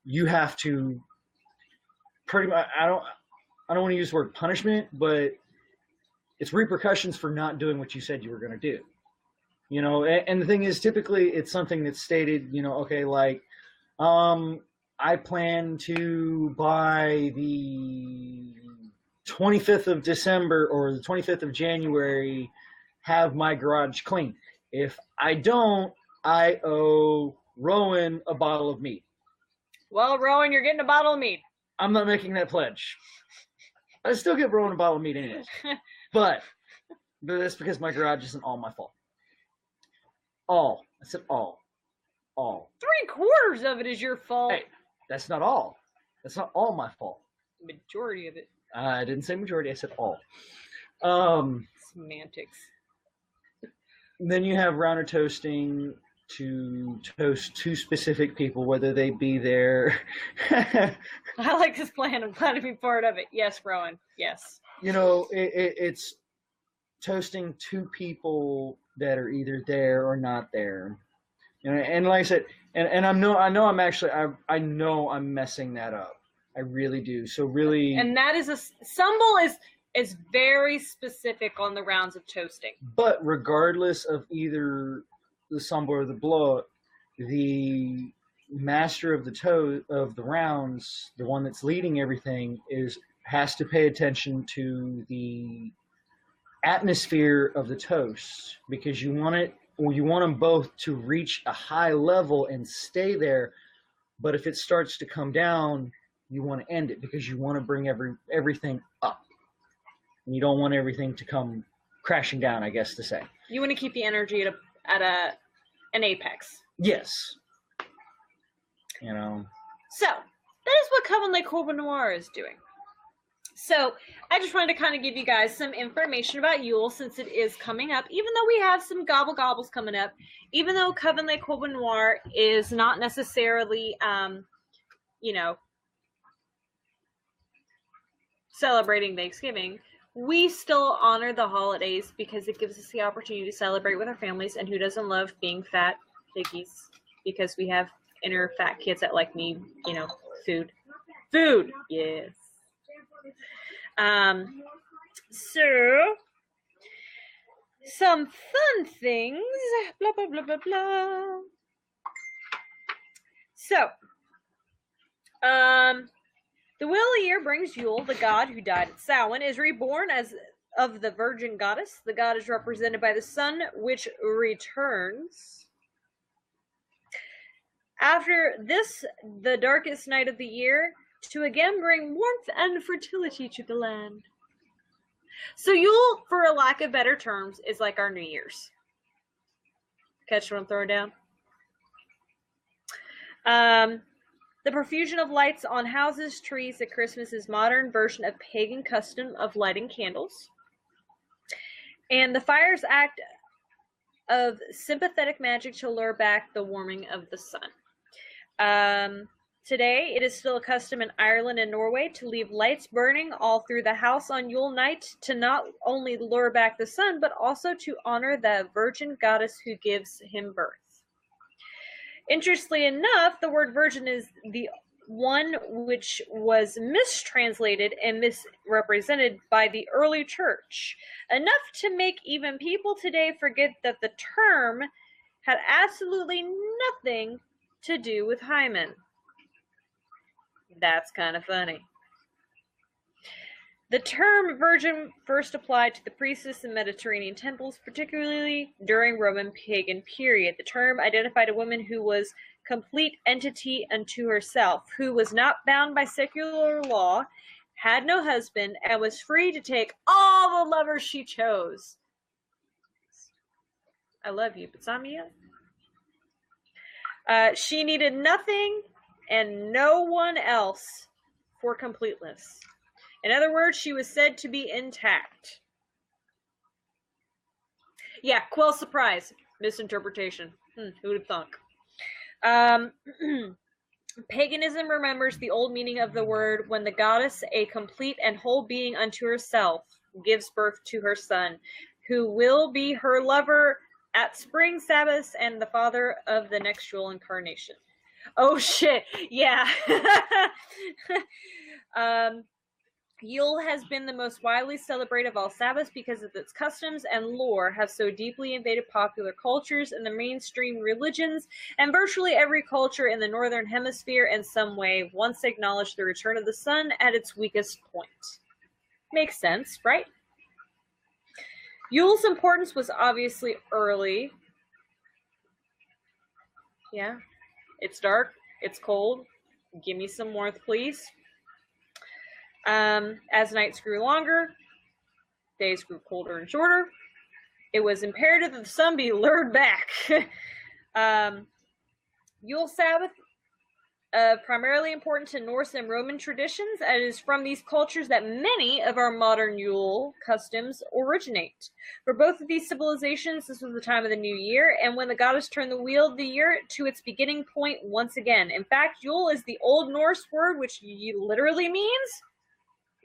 you have to pretty much, I don't want to use the word punishment, but it's repercussions for not doing what you said you were going to do. And the thing is, typically it's something that's stated, okay, like, I plan to buy the 25th of December or the 25th of January, have my garage clean. If I don't, I owe Rowan a bottle of meat. Well, Rowan, you're getting a bottle of meat. I'm not making that pledge. I still get Rowan a bottle of meat anyways. But that's because my garage isn't all my fault. All. I said all. All. 3/4 of it is your fault. Hey, that's not all. That's not all my fault. Majority of it. I didn't say majority, I said all. Semantics. Then you have round of toasting to toast 2 specific people, whether they be there. I like this plan. I'm glad to be part of it. Yes, Rowan. Yes. It's toasting 2 people that are either there or not there. And like I said, and I know I'm messing that up. I really do. So really, and that is ensemble is very specific on the rounds of toasting. But regardless of either the ensemble or the blow, the master of the rounds, the one that's leading everything, has to pay attention to the atmosphere of the toast, because you want them both to reach a high level and stay there. But if it starts to come down, you want to end it, because you want to bring everything up. And you don't want everything to come crashing down, I guess to say. You want to keep the energy at an apex. Yes. So that is what Coven Le Corbeau Noir is doing. So I just wanted to kind of give you guys some information about Yule, since it is coming up. Even though we have some gobbles coming up, even though Coven Le Corbeau Noir is not necessarily, celebrating Thanksgiving, we still honor the holidays because it gives us the opportunity to celebrate with our families. And who doesn't love being fat piggies? Because we have inner fat kids that like need, food. Food, yes. So some fun things. Blah, blah, blah, blah, blah. So, the wheel year brings Yule, the god who died at Samhain, is reborn as of the virgin goddess. The god is represented by the sun, which returns. After this, the darkest night of the year, to again bring warmth and fertility to the land. So Yule, for a lack of better terms, is like our New Year's. Catch what I'm throwing down? The profusion of lights on houses, trees at Christmas is modern version of pagan custom of lighting candles. And the fires act of sympathetic magic to lure back the warming of the sun. Today, it is still a custom in Ireland and Norway to leave lights burning all through the house on Yule night to not only lure back the sun, but also to honor the virgin goddess who gives him birth. Interestingly enough, the word virgin is the one which was mistranslated and misrepresented by the early church, enough to make even people today forget that the term had absolutely nothing to do with hymen. That's kind of funny. The term virgin first applied to the priestess in Mediterranean temples, particularly during Roman pagan period. The term identified a woman who was complete entity unto herself, who was not bound by secular law, had no husband, and was free to take all the lovers she chose. I love you, but sign me up. She needed nothing and no one else for completeness. In other words, she was said to be intact. Yeah, quell surprise. Misinterpretation. Who would have thunk? Paganism remembers the old meaning of the word when the goddess, a complete and whole being unto herself, gives birth to her son, who will be her lover at spring Sabbaths and the father of the next Yule incarnation. Oh shit, yeah. Yule has been the most widely celebrated of all Sabbaths because of its customs and lore have so deeply invaded popular cultures and the mainstream religions, and virtually every culture in the Northern Hemisphere in some way once acknowledged the return of the sun at its weakest point. Makes sense, right? Yule's importance was obviously early. Yeah. It's dark. It's cold. Give me some warmth, please. As nights grew longer, days grew colder and shorter. It was imperative that the sun be lured back. Yule Sabbath, primarily important to Norse and Roman traditions, and it is from these cultures that many of our modern Yule customs originate. For both of these civilizations, this was the time of the new year, and when the goddess turned the wheel of the year to its beginning point once again. In fact, Yule is the Old Norse word, which literally means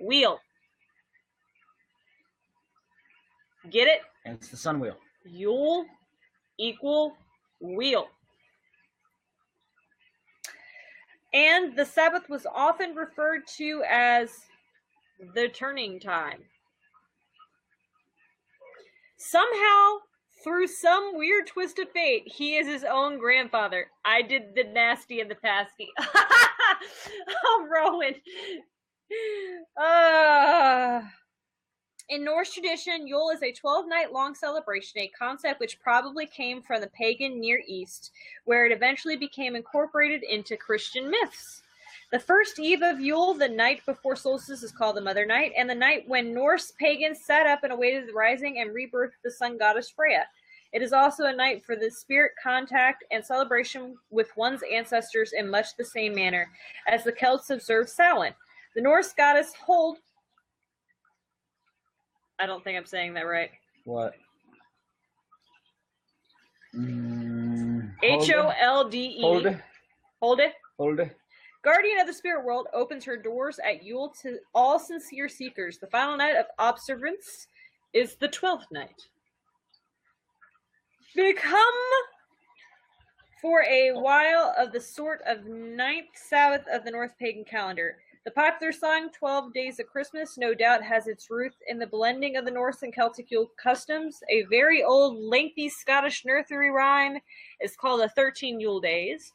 wheel. Get it? And it's the sun wheel. Yule equal wheel. And the Sabbath was often referred to as the turning time. Somehow, through some weird twist of fate, he is his own grandfather. I did the nasty and the pasty. Oh, Rowan. In Norse tradition, Yule is a 12-night-long celebration, a concept which probably came from the pagan Near East, where it eventually became incorporated into Christian myths. The first eve of Yule, the night before solstice, is called the Mother Night, and the night when Norse pagans sat up and awaited the rising and rebirth of the sun goddess Freya. It is also a night for the spirit contact and celebration with one's ancestors in much the same manner as the Celts observed Samhain. The Norse goddess Hold. I don't think I'm saying that right. What? Holde. Holde. Guardian of the spirit world opens her doors at Yule to all sincere seekers. The final night of observance is the 12th night. Become for a while of the sort of ninth Sabbath of the North pagan calendar. The popular song 12 Days of Christmas no doubt has its roots in the blending of the Norse and Celtic Yule customs. A very old, lengthy Scottish nursery rhyme is called the 13 Yule Days.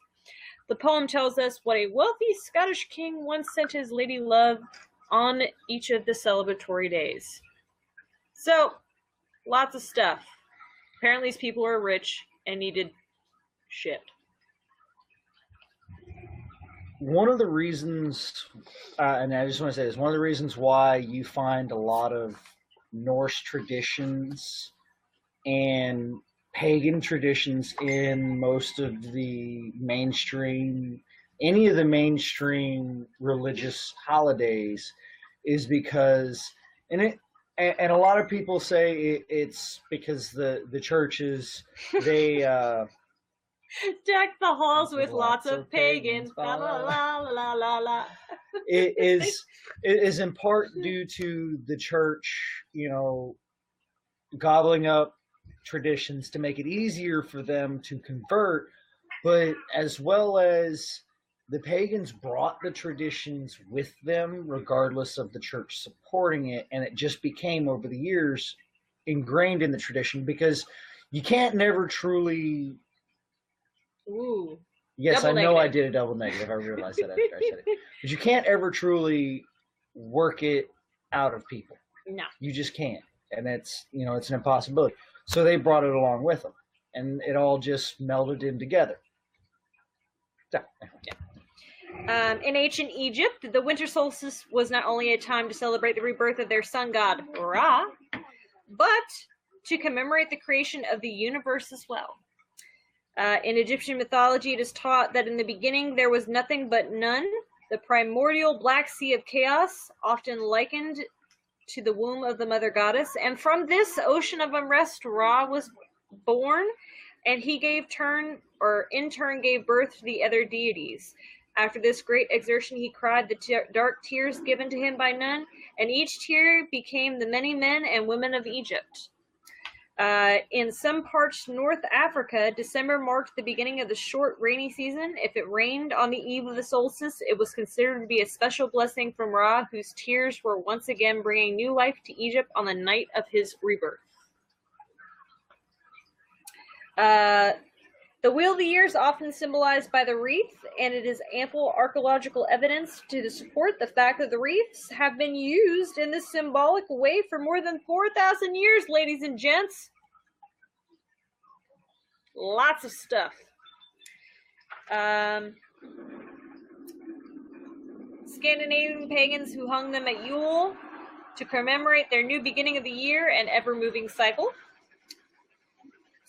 The poem tells us what a wealthy Scottish king once sent his lady love on each of the celebratory days. So, lots of stuff. Apparently these people are rich and needed shit. One of the reasons, and I just want to say this, one of the reasons why you find a lot of Norse traditions and pagan traditions in most of the mainstream, any of the mainstream religious holidays is because, and a lot of people say it's because the churches, they deck the halls with lots of pagans. La, la, la, la, la, la. It is in part due to the church, gobbling up traditions to make it easier for them to convert, but as well as the pagans brought the traditions with them regardless of the church supporting it, and it just became over the years ingrained in the tradition because you can't never truly... Ooh. Yes, Double I know negative. I did a double negative. I realized that after I said it. But you can't ever truly work it out of people. No. You just can't. And it's an impossibility. So they brought it along with them. And it all just melded in together. So. In ancient Egypt, the winter solstice was not only a time to celebrate the rebirth of their sun god, Ra, but to commemorate the creation of the universe as well. In Egyptian mythology, it is taught that in the beginning there was nothing but none, the primordial black sea of chaos, often likened to the womb of the mother goddess. And from this ocean of unrest, Ra was born, and he in turn gave birth to the other deities. After this great exertion, he cried the dark tears given to him by none, and each tear became the many men and women of Egypt. In some parts North Africa, December marked the beginning of the short rainy season. If it rained on the eve of the solstice, it was considered to be a special blessing from Ra, whose tears were once again bringing new life to Egypt on the night of his rebirth. The Wheel of the Year is often symbolized by the wreath, and it is ample archaeological evidence to support the fact that the wreaths have been used in this symbolic way for more than 4,000 years, ladies and gents. Lots of stuff. Scandinavian pagans who hung them at Yule to commemorate their new beginning of the year and ever-moving cycle.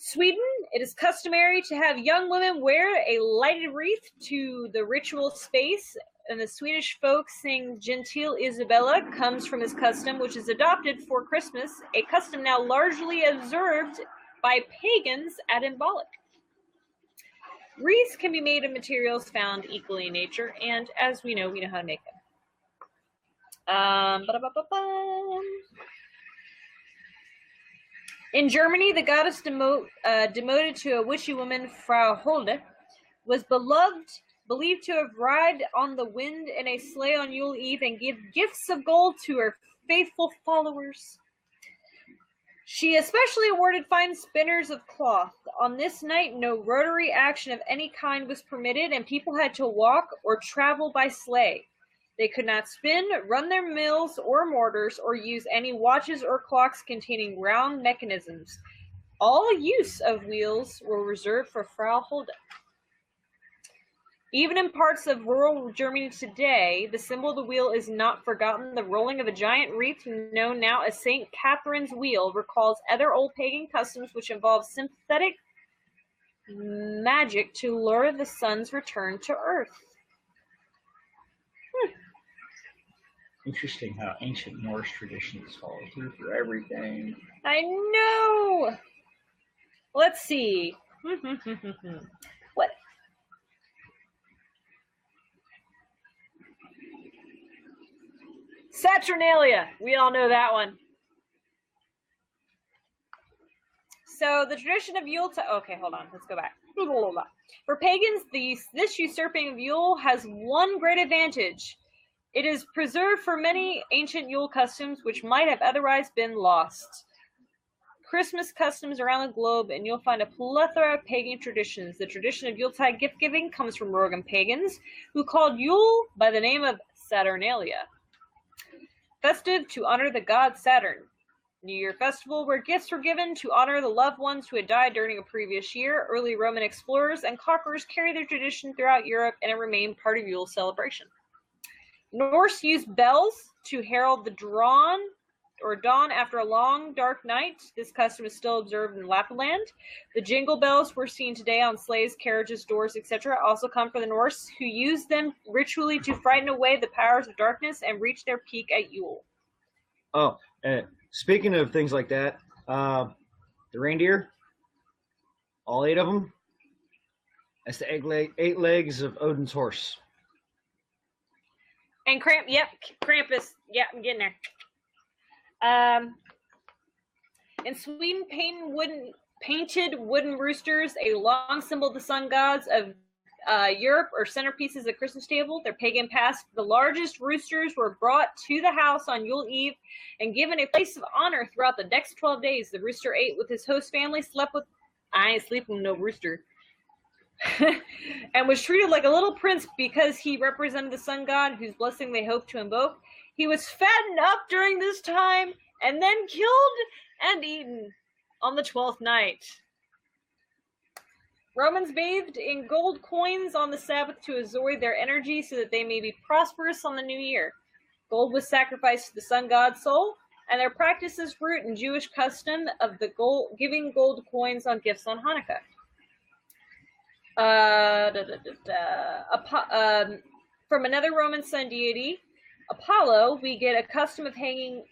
Sweden, it is customary to have young women wear a lighted wreath to the ritual space, and the Swedish folk sing Gentil Isabella comes from this custom, which is adopted for Christmas, a custom now largely observed by pagans at Imbolc. Wreaths can be made of materials found equally in nature, and as we know how to make them. In Germany, the goddess demoted to a witchy woman, Frau Holde, was believed to have ride on the wind in a sleigh on Yule Eve and give gifts of gold to her faithful followers. She especially awarded fine spinners of cloth. On this night, no rotary action of any kind was permitted, and people had to walk or travel by sleigh. They could not spin, run their mills or mortars, or use any watches or clocks containing round mechanisms. All use of wheels were reserved for Frau Holde. Even in parts of rural Germany today, the symbol of the wheel is not forgotten. The rolling of a giant wreath, known now as St. Catherine's Wheel, recalls other old pagan customs which involve synthetic magic to lure the sun's return to Earth. Interesting how ancient Norse traditions follow through for everything. I know! Let's see. What? Saturnalia. We all know that one. So the tradition of Yule okay, hold on. Let's go back. For pagans, this usurping of Yule has one great advantage. It is preserved for many ancient Yule customs which might have otherwise been lost. Christmas customs around the globe, and you'll find a plethora of pagan traditions. The tradition of Yuletide gift-giving comes from Roman pagans, who called Yule by the name of Saturnalia, festive to honor the god Saturn. New Year festival, where gifts were given to honor the loved ones who had died during a previous year. Early Roman explorers and conquerors carried their tradition throughout Europe, and it remained part of Yule's celebration. Norse used bells to herald the dawn after a long, dark night. This custom is still observed in Lapland. The jingle bells we're seeing today on sleighs, carriages, doors, etc. also come from the Norse, who used them ritually to frighten away the powers of darkness and reach their peak at Yule. Oh, and speaking of things like that, the reindeer, all 8 of them, that's the 8 legs of Odin's horse. And Krampus. Yep, I'm getting there. In Sweden, painted wooden roosters, a long symbol of the sun gods of Europe, are centerpieces of Christmas table. Their pagan past, the largest roosters were brought to the house on Yule Eve and given a place of honor throughout the next 12 days. The rooster ate with his host family, I ain't sleeping with no rooster, and was treated like a little prince because he represented the sun god whose blessing they hoped to invoke. He was fattened up during this time and then killed and eaten on the 12th night. Romans bathed in gold coins on the Sabbath to absorb their energy so that they may be prosperous on the new year. Gold was sacrificed to the sun god's soul, and their practices root in Jewish custom of the giving gold coins on gifts on Hanukkah. From another Roman sun deity, Apollo, we get a custom of hanging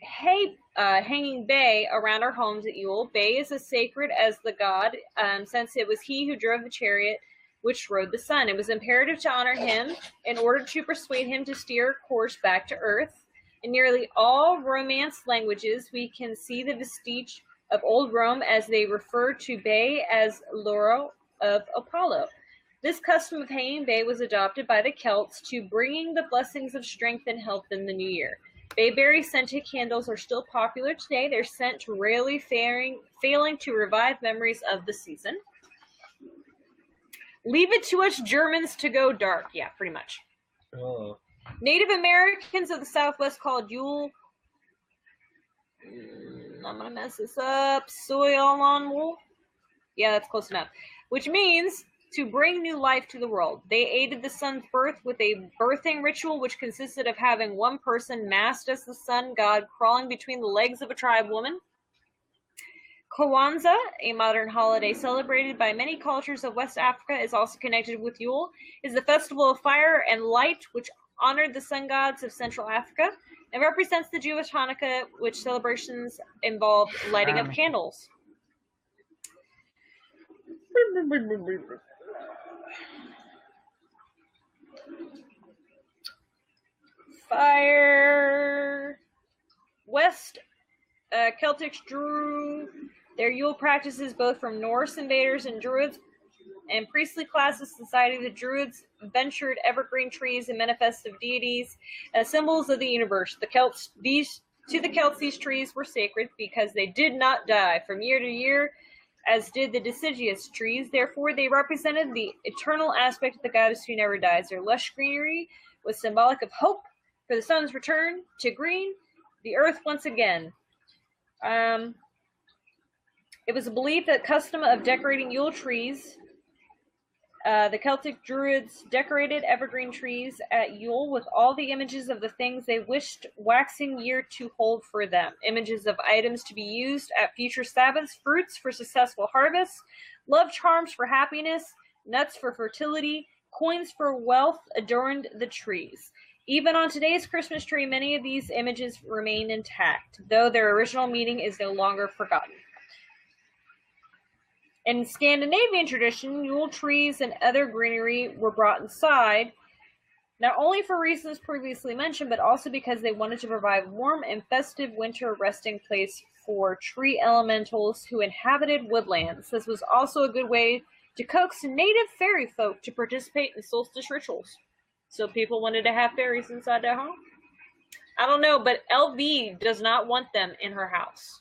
bay around our homes at Yule. Bay is as sacred as the god, since it was he who drove the chariot which rode the sun. It was imperative to honor him in order to persuade him to steer a course back to Earth. In nearly all Romance languages, we can see the vestige of old Rome as they refer to Bay as Laurel of Apollo. This custom of hanging bay was adopted by the Celts to bringing the blessings of strength and health in the new year. Bayberry scented candles are still popular today. Their scent rarely failing to revive memories of the season. Leave it to us Germans to go dark. Yeah, pretty much. Oh. Native Americans of the Southwest called Yule, I'm going to mess this up, Soyalon. Yeah, that's close enough. Which means to bring new life to the world. They aided the sun's birth with a birthing ritual which consisted of having one person masked as the sun god crawling between the legs of a tribe woman. Kwanzaa, a modern holiday celebrated by many cultures of West Africa, is also connected with Yule. It is the festival of fire and light which honored the sun gods of Central Africa and represents the Jewish Hanukkah, which celebrations involve lighting of candles. Fire. West Celtics drew their Yule practices both from Norse invaders and Druids and priestly classes. Society of the Druids ventured evergreen trees and manifests of deities as symbols of the universe. These trees were sacred because they did not die from year to year, as did the deciduous trees. Therefore, they represented the eternal aspect of the goddess who never dies. Their lush greenery was symbolic of hope for the sun's return to green the earth once again. It was a belief that custom of decorating Yule trees. The Celtic Druids decorated evergreen trees at Yule with all the images of the things they wished waxing year to hold for them. Images of items to be used at future Sabbaths, fruits for successful harvests, love charms for happiness, nuts for fertility, coins for wealth adorned the trees. Even on today's Christmas tree, many of these images remain intact, though their original meaning is no longer forgotten. In Scandinavian tradition, Yule trees and other greenery were brought inside, not only for reasons previously mentioned, but also because they wanted to provide warm and festive winter resting place for tree elementals who inhabited woodlands. This was also a good way to coax native fairy folk to participate in solstice rituals. So people wanted to have fairies inside their home. I don't know, but LV does not want them in her house.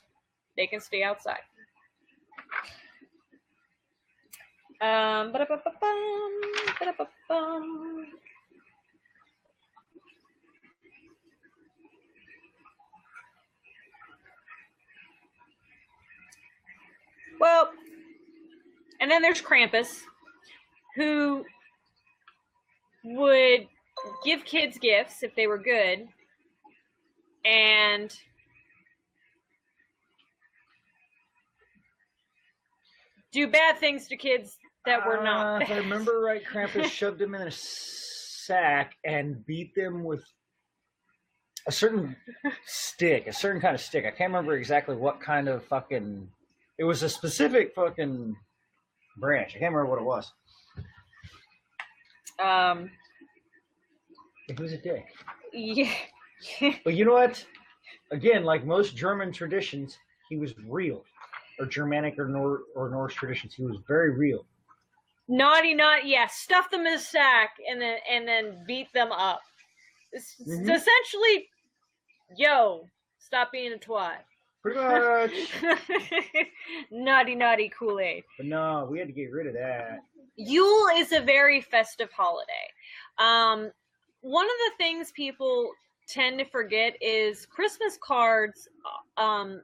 They can stay outside. Well, and then there's Krampus, who would give kids gifts if they were good, and do bad things to kids that were not. If I remember right, Krampus shoved them in a sack and beat them with a certain stick, a certain kind of stick. I can't remember exactly what kind of fucking... It was a specific fucking branch. I can't remember what it was. It was a dick. Yeah. But you know what? Again, like most German traditions, he was real. Or Germanic or Norse traditions, he was very real. Naughty, yeah. Stuff them in a sack and then beat them up. It's essentially, yo, stop being a twat. Pretty much. Naughty Kool-Aid. But no, we had to get rid of that. Are is a very festive holiday. One of the things people tend to forget is Christmas cards are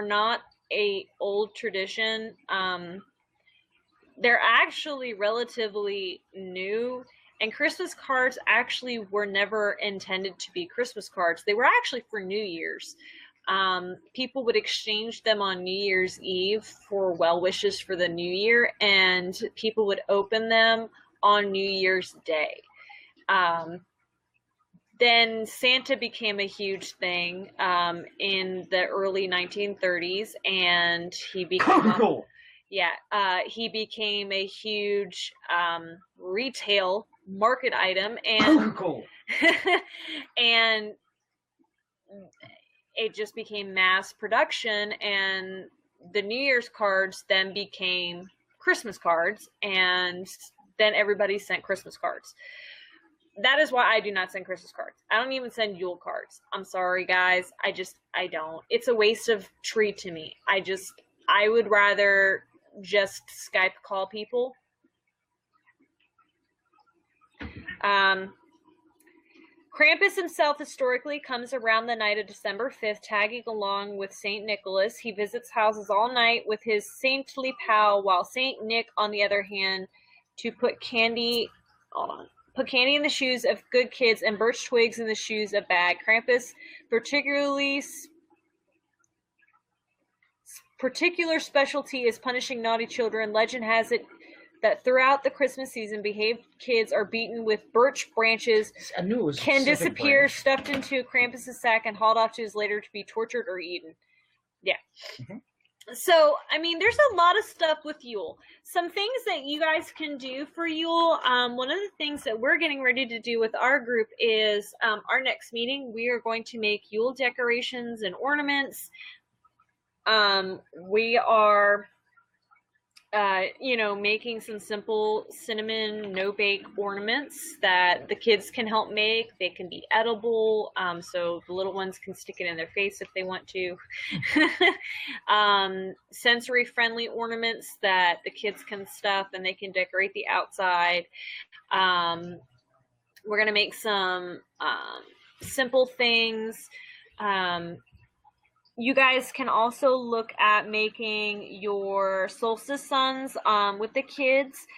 not a old tradition. They're actually relatively new, and Christmas cards actually were never intended to be Christmas cards. They were actually for New Year's. People would exchange them on New Year's Eve for well wishes for the new year, and people would open them on New Year's Day. Then Santa became a huge thing in the early 1930s, and he became he became a huge retail market item, and and it just became mass production, and the New Year's cards then became Christmas cards, and then everybody sent Christmas cards. That is why I do not send Christmas cards. I don't even send Yule cards. I'm sorry, guys. I don't. It's a waste of tree to me. I would rather just Skype call people. Krampus himself historically comes around the night of December 5th, tagging along with St. Nicholas. He visits houses all night with his saintly pal, while St. Nick, on the other hand, to put candy in the shoes of good kids and birch twigs in the shoes of bad. Krampus' particular specialty is punishing naughty children. Legend has it that throughout the Christmas season, behaved kids are beaten with birch branches, can disappear, stuffed into Krampus' sack, and hauled off to his lair to be tortured or eaten. Yeah. Mm-hmm. So, I mean, there's a lot of stuff with Yule. Some things that you guys can do for Yule. One of the things that we're getting ready to do with our group is our next meeting. We are going to make Yule decorations and ornaments. We are, making some simple cinnamon no-bake ornaments that the kids can help make. They can be edible, so the little ones can stick it in their face if they want to. Sensory-friendly ornaments that the kids can stuff and they can decorate the outside. We're going to make some simple things. You guys can also look at making your solstice suns with the kids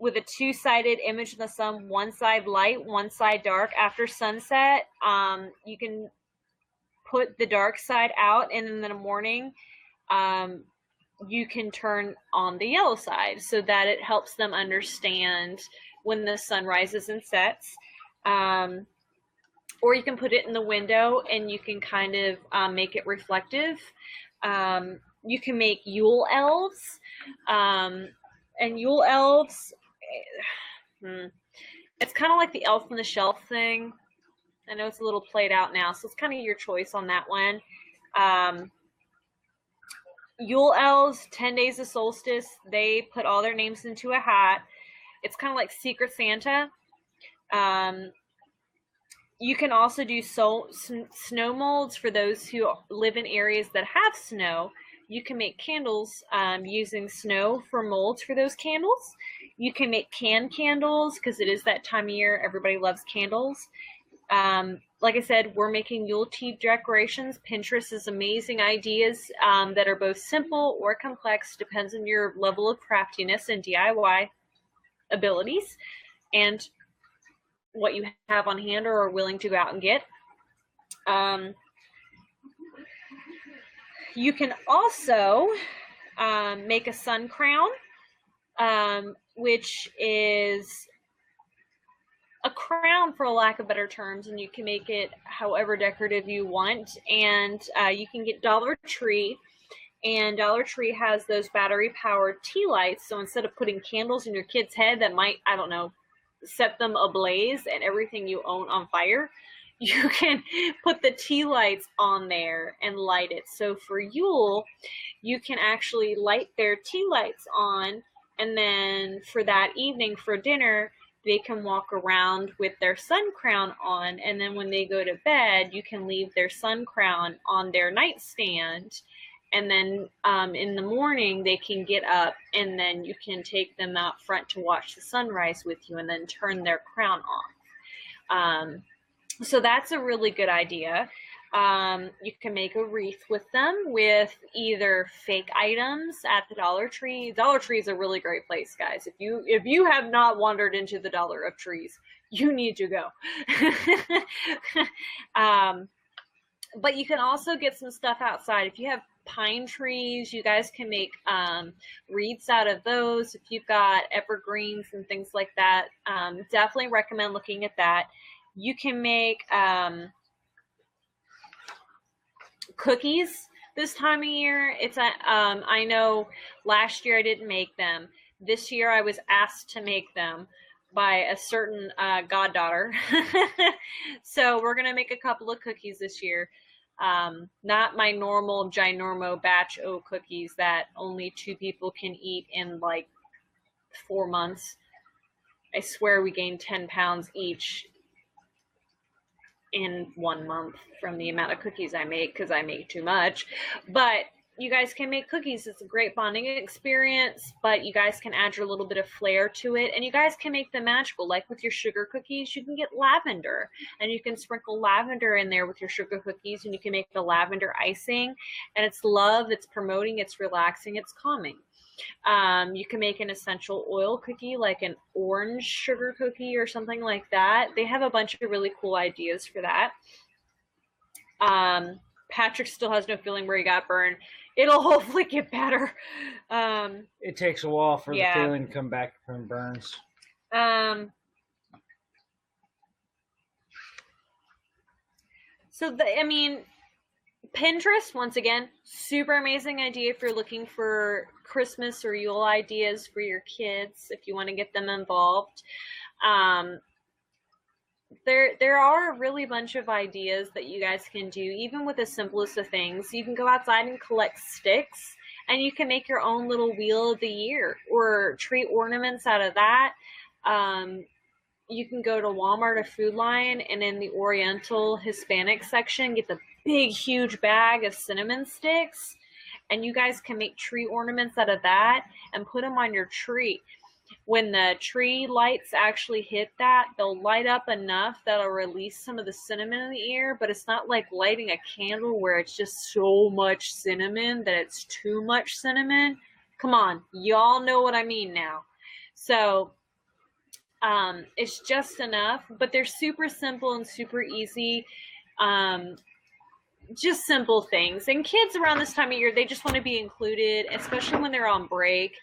with a two-sided image of the sun, one side light, one side dark. After sunset, you can put the dark side out, and in the morning, you can turn on the yellow side so that it helps them understand when the sun rises and sets. Or you can put it in the window and you can kind of make it reflective. You can make Yule elves. And Yule elves, it's kind of like the elf on the shelf thing. I know it's a little played out now, so it's kind of your choice on that one. Yule elves, 10 days of solstice, they put all their names into a hat. It's kind of like Secret Santa. You can also do snow molds for those who live in areas that have snow. You can make candles using snow for molds for those candles. You can make candles because it is that time of year. Everybody loves candles. Like I said, we're making Yule decorations. Pinterest is amazing ideas that are both simple or complex, depends on your level of craftiness and DIY abilities and what you have on hand or are willing to go out and get. You can also make a sun crown, which is a crown for lack of better terms, and you can make it however decorative you want. And you can get Dollar Tree, and Dollar Tree has those battery powered tea lights. So instead of putting candles in your kid's head that might, I don't know, set them ablaze and everything you own on fire, you can put the tea lights on there and light it. So for Yule, you can actually light their tea lights on, and then for that evening for dinner, they can walk around with their sun crown on, and then when they go to bed, you can leave their sun crown on their nightstand, and then in the morning they can get up, and then you can take them out front to watch the sunrise with you and then turn their crown off. So that's a really good idea. You can make a wreath with them with either fake items at the Dollar Tree. Dollar Tree is a really great place, guys. If you have not wandered into the Dollar of Trees, you need to go. But you can also get some stuff outside. If you have pine trees, you guys can make wreaths out of those. If you've got evergreens and things like that, definitely recommend looking at that. You can make cookies this time of year. It's I know last year I didn't make them. This year I was asked to make them by a certain goddaughter. So we're gonna make a couple of cookies this year. Not my normal ginormo batch O cookies that only 2 people can eat in like 4 months. I swear we gained 10 pounds each in 1 month from the amount of cookies I make because I make too much. But you guys can make cookies. It's a great bonding experience, but you guys can add your little bit of flair to it, and you guys can make them magical. Like with your sugar cookies, you can get lavender, and you can sprinkle lavender in there with your sugar cookies, and you can make the lavender icing, and it's love, it's promoting, it's relaxing, it's calming. You can make an essential oil cookie, like an orange sugar cookie or something like that. They have a bunch of really cool ideas for that. Patrick still has no feeling where he got burned. It'll hopefully get better. It takes a while for the feeling to come back from burns. So Pinterest, once again, super amazing idea if you're looking for Christmas or Yule ideas for your kids, if you want to get them involved. There are a really bunch of ideas that you guys can do, even with the simplest of things. You can go outside and collect sticks, and you can make your own little wheel of the year or tree ornaments out of that. You can go to Walmart or Food Lion, and in the Oriental Hispanic section, get the big, huge bag of cinnamon sticks, and you guys can make tree ornaments out of that and put them on your tree. When the tree lights actually hit that, they'll light up enough that'll release some of the cinnamon in the air, but it's not like lighting a candle where it's just so much cinnamon that it's too much cinnamon. Come on, y'all know what I mean now. So it's just enough, but they're super simple and super easy. Just simple things. And kids around this time of year, they just want to be included, especially when they're on break.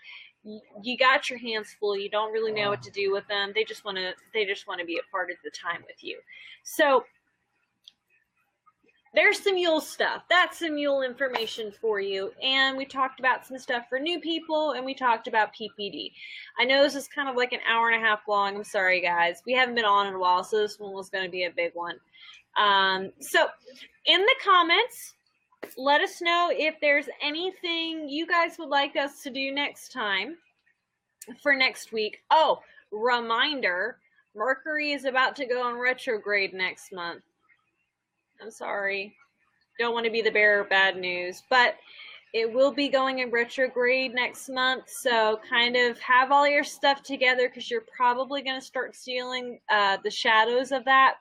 You got your hands full. You don't really know what to do with them. They just want to be a part of the time with you. So there's some Yule stuff. That's some Yule information for you. And we talked about some stuff for new people, and we talked about PPD. I know this is kind of like an hour and a half long. I'm sorry, guys. We haven't been on in a while, so this one was going to be a big one. So in the comments, let us know if there's anything you guys would like us to do next time for next week. Oh, reminder, Mercury is about to go on retrograde next month. I'm sorry. Don't want to be the bearer of bad news, but it will be going in retrograde next month, so kind of have all your stuff together because you're probably going to start feeling the shadows of that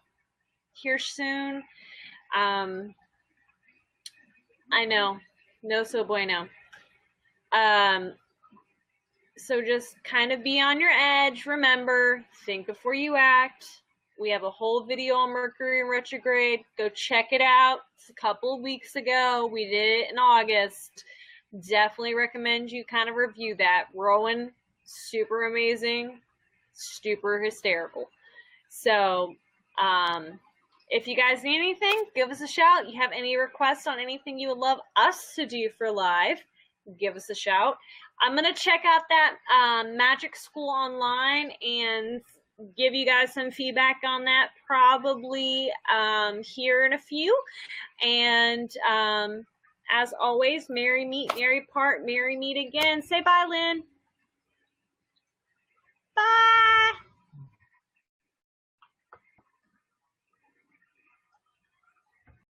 here soon. I know. No so bueno. So just kind of be on your edge. Remember, think before you act. We have a whole video on Mercury in retrograde. Go check it out. It's a couple of weeks ago. We did it in August. Definitely recommend you kind of review that. Rowan, super amazing, super hysterical. So, if you guys need anything, give us a shout. You have any requests on anything you would love us to do for live, give us a shout. I'm going to check out that Magic School online and give you guys some feedback on that probably here in a few. And as always, merry meet, merry part, merry meet again. Say bye, Lynn. Bye.